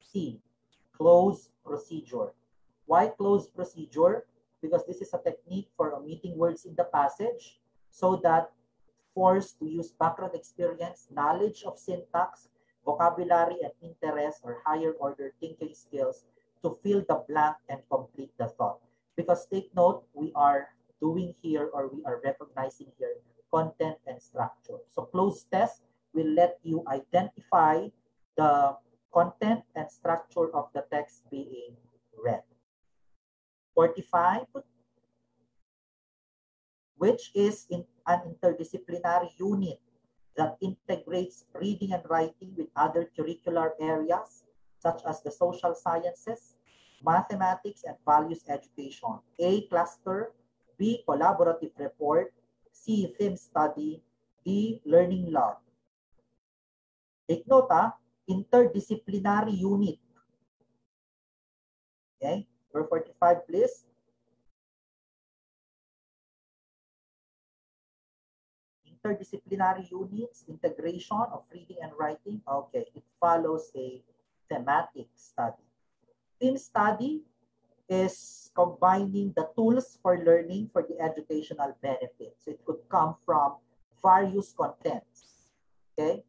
C, closed procedure. Why closed procedure? Because this is a technique for omitting words in the passage so that forced to use background experience, knowledge of syntax, vocabulary, and interest or higher order thinking skills to fill the blank and complete the thought. Because take note, we are doing here, or we are recognizing here, content and structure. So closed test will let you identify the content and structure of the text being read. 45, which is an interdisciplinary unit that integrates reading and writing with other curricular areas such as the social sciences, mathematics, and values education. A, cluster. B, collaborative report. C, theme study. D, learning log. Take note, interdisciplinary unit. Okay, number 45, please. Interdisciplinary units, integration of reading and writing. Okay, it follows a thematic study. Theme study is combining the tools for learning for the educational benefits. It could come from various contents, okay,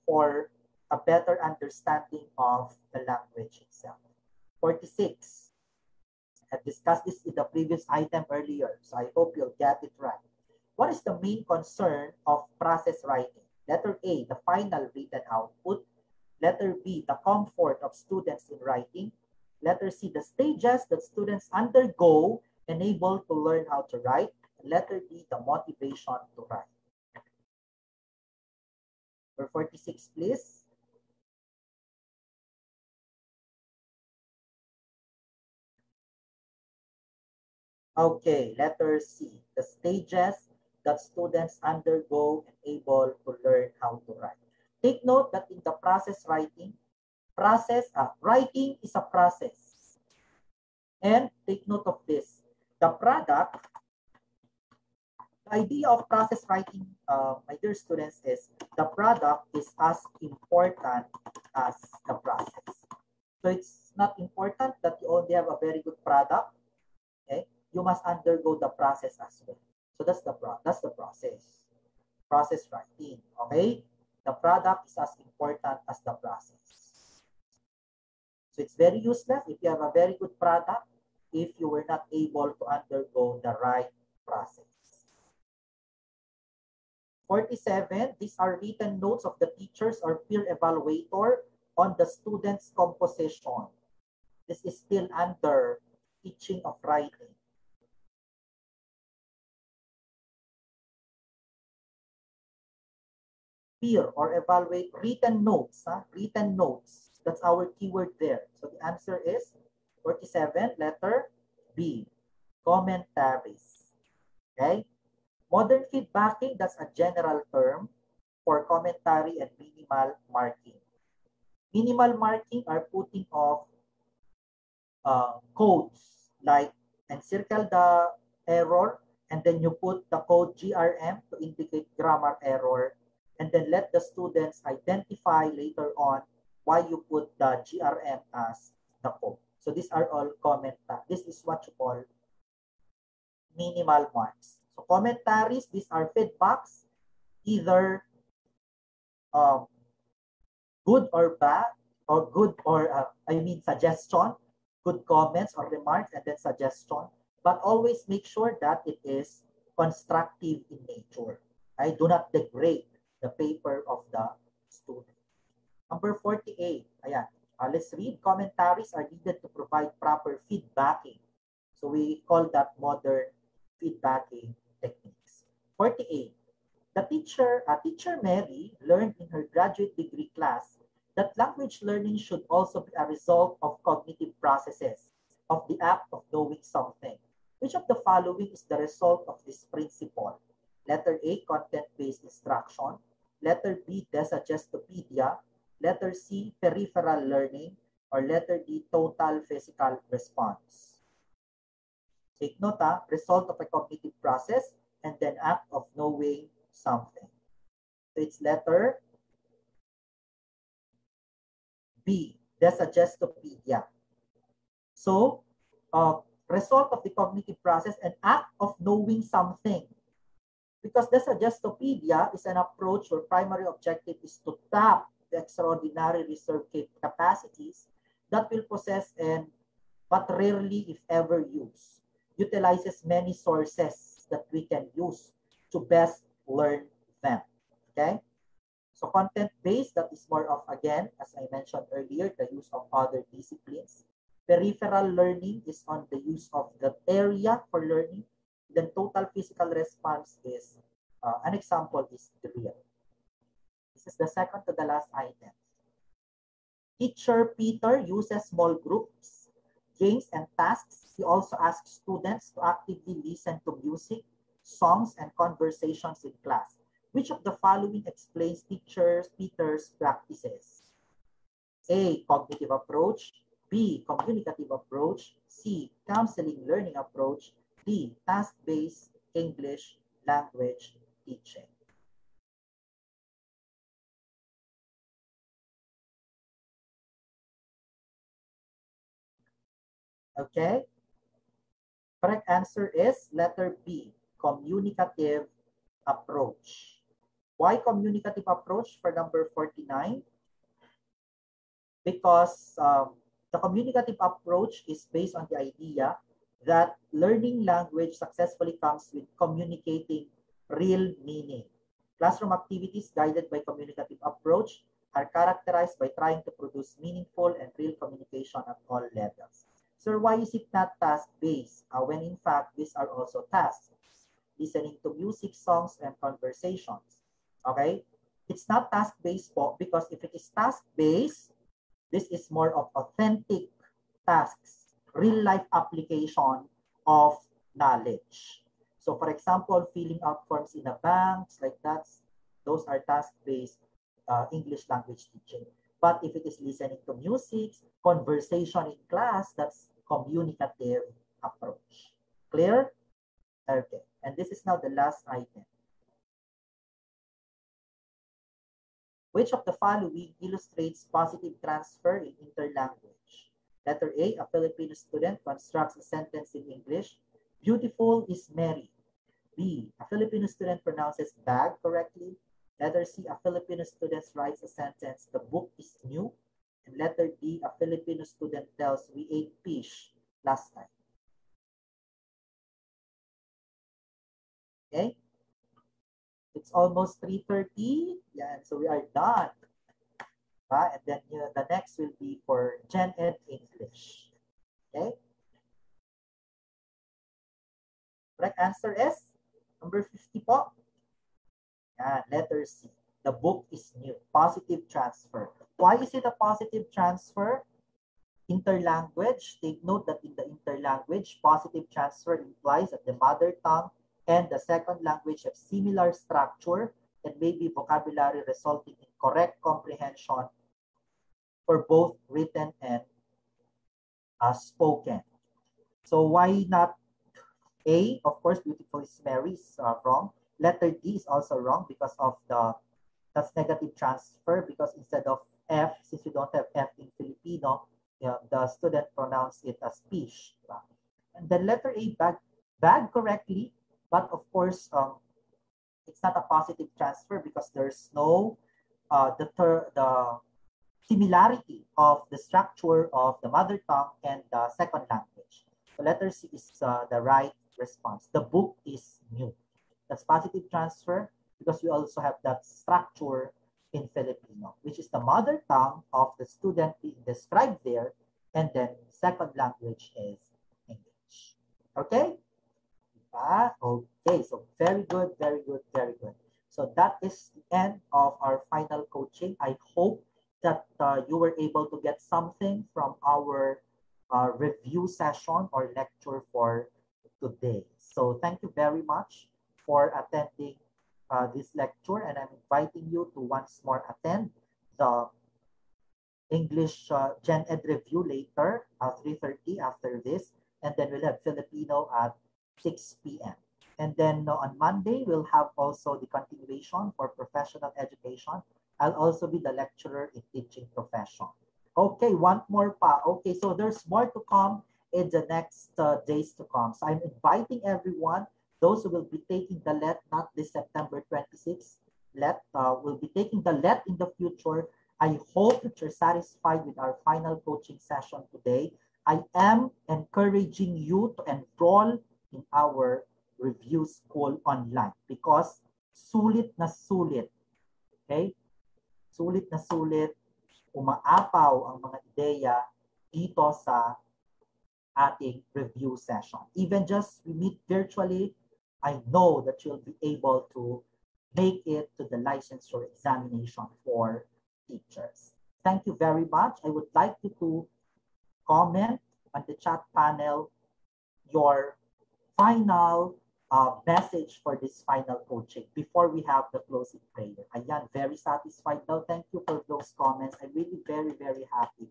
for a better understanding of the language itself. 46. I've discussed this in the previous item earlier, so I hope you'll get it right. What is the main concern of process writing? Letter A, the final written output. Letter B, the comfort of students in writing. Letter C, the stages that students undergo enable to learn how to write. And letter D, the motivation to write. Number 46, please. Okay, letter C, the stages that students undergo and able to learn how to write. Take note that in the process writing, writing is a process. And take note of this. The product, the idea of process writing, my dear students, is the product is as important as the process. So it's not important that you only have a very good product. Okay? You must undergo the process as well. So that's the process. Process writing. Okay? The product is as important as the process. So it's very useless if you have a very good product if you were not able to undergo the right process. 47, these are written notes of the teachers or peer evaluator on the student's composition. This is still under teaching of writing. Peer or evaluate written notes, written notes. That's our keyword there. So the answer is 47, letter B, commentaries. Okay? Modern feedbacking, that's a general term for commentary and minimal marking. Minimal marking are putting of codes like encircle the error and then you put the code GRM to indicate grammar error and then let the students identify later on why you put the GRM as the code. So these are all this is what you call minimal marks. So commentaries, these are feedbacks, either good or bad, or good or, suggestion, good comments or remarks, and then suggestion. But always make sure that it is constructive in nature. I do not degrade the paper of the student. Number 48, ayan. Let's read. Commentaries are needed to provide proper feedbacking. So we call that modern feedbacking techniques. 48. Teacher Mary learned in her graduate degree class that language learning should also be a result of cognitive processes, of the act of knowing something. Which of the following is the result of this principle? Letter A, content-based instruction. Letter B, desuggestopedia. Letter C, peripheral learning. Or letter D, total physical response. Take note, result of a cognitive process and then act of knowing something. So it's letter B, desuggestopedia. So, result of the cognitive process and act of knowing something. Because desuggestopedia is an approach where primary objective is to tap the extraordinary reserved capacities that will possess and but rarely, if ever, used. Utilizes many sources that we can use to best learn them. Okay? So content-based, that is more of, again, as I mentioned earlier, the use of other disciplines. Peripheral learning is on the use of the area for learning. Then total physical response is, an example is drill. This is the second to the last item. Teacher Peter uses small groups, games, and tasks. He also asks students to actively listen to music, songs, and conversations in class. Which of the following explains Peter's practices? A, cognitive approach. B, communicative approach. C, counseling learning approach. D, task-based English language teaching. Okay? Correct answer is letter B, communicative approach. Why communicative approach for number 49? Because the communicative approach is based on the idea that learning language successfully comes with communicating real meaning. Classroom activities guided by communicative approach are characterized by trying to produce meaningful and real communication at all levels. So why is it not task-based when in fact these are also tasks? Listening to music, songs, and conversations. Okay? It's not task-based po because if it is task-based, this is more of authentic tasks, real-life application of knowledge. So for example, filling out forms in a bank, like that, those are task-based English language teaching. But if it is listening to music, conversation in class, that's communicative approach. Clear? Okay. And this is now the last item. Which of the following illustrates positive transfer in interlanguage? Letter A, a Filipino student constructs a sentence in English. Beautiful is Mary. B, a Filipino student pronounces bag correctly. Letter C, a Filipino student writes a sentence, the book is new. And letter D, a Filipino student tells, we ate fish last time. Okay? It's almost 3:30. Yeah, so we are done. And then the next will be for Gen Ed English. Okay? Correct answer is number 50 po. And letter C. The book is new. Positive transfer. Why is it a positive transfer? Interlanguage. Take note that in the interlanguage, positive transfer implies that the mother tongue and the second language have similar structure and maybe vocabulary resulting in correct comprehension for both written and spoken. So why not A? Of course, beautiful is Mary is wrong. Letter D is also wrong because of that's negative transfer, because instead of F, since we don't have F in Filipino, the student pronounced it as fish. And then letter A, bag correctly, but of course, it's not a positive transfer because there's no the similarity of the structure of the mother tongue and the second language. So letter C is the right response. The book is new. That's positive transfer because we also have that structure in Filipino, which is the mother tongue of the student being described there, and then second language is English. Okay? Okay, so very good, very good, very good. So that is the end of our final coaching. I hope that you were able to get something from our review session or lecture for today. So thank you very much for attending this lecture, and I'm inviting you to once more attend the English Gen Ed review later, 3:30 after this, and then we'll have Filipino at 6 p.m. And then on Monday, we'll have also the continuation for professional education. I'll also be the lecturer in teaching profession. Okay, one more pa. Okay, so there's more to come in the next days to come. So I'm inviting everyone, those who will be taking the LET, not this September 26th LET, will be taking the LET in the future. I hope that you're satisfied with our final coaching session today. I am encouraging you to enroll in our review school online because sulit na sulit. Okay? sulit na sulit, umaapaw ang mga ideya dito sa ating review session. Even just we meet virtually, I know that you'll be able to make it to the licensure examination for teachers. Thank you very much. I would like you to comment on the chat panel your final message for this final coaching before we have the closing prayer. Ayan, very satisfied daw. Thank you for those comments. I'm really very, very happy.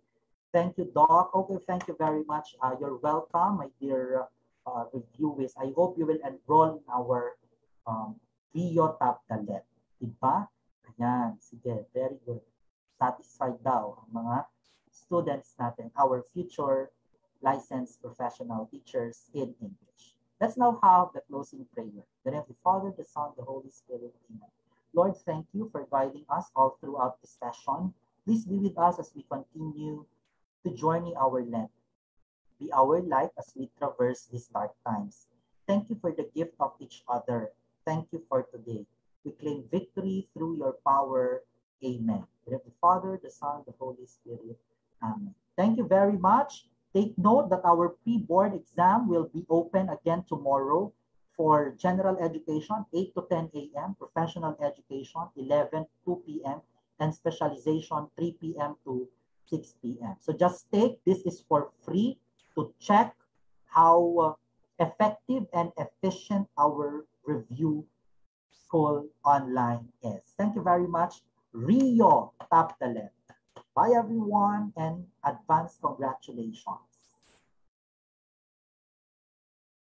Thank you, Doc. Okay, thank you very much. You're welcome, my dear reviewees. I hope you will enroll in our REO Top The LET. Diba? Ayan, sige, very good. Satisfied daw ang mga students natin, our future licensed professional teachers in English. Let's now have the closing prayer. The name of the Father, the Son, the Holy Spirit. Amen. Lord, thank you for guiding us all throughout this session. Please be with us as we continue to journey our Lent. Be our light as we traverse these dark times. Thank you for the gift of each other. Thank you for today. We claim victory through your power. Amen. In the name of the Father, the Son, the Holy Spirit. Amen. Thank you very much. Take note that our pre-board exam will be open again tomorrow for general education, 8 to 10 a.m., professional education, 11 to 2 p.m., and specialization, 3 p.m. to 6 p.m. So just take, this is for free to check how effective and efficient our review school online is. Thank you very much. REO Top The LET. Bye everyone and advance congratulations.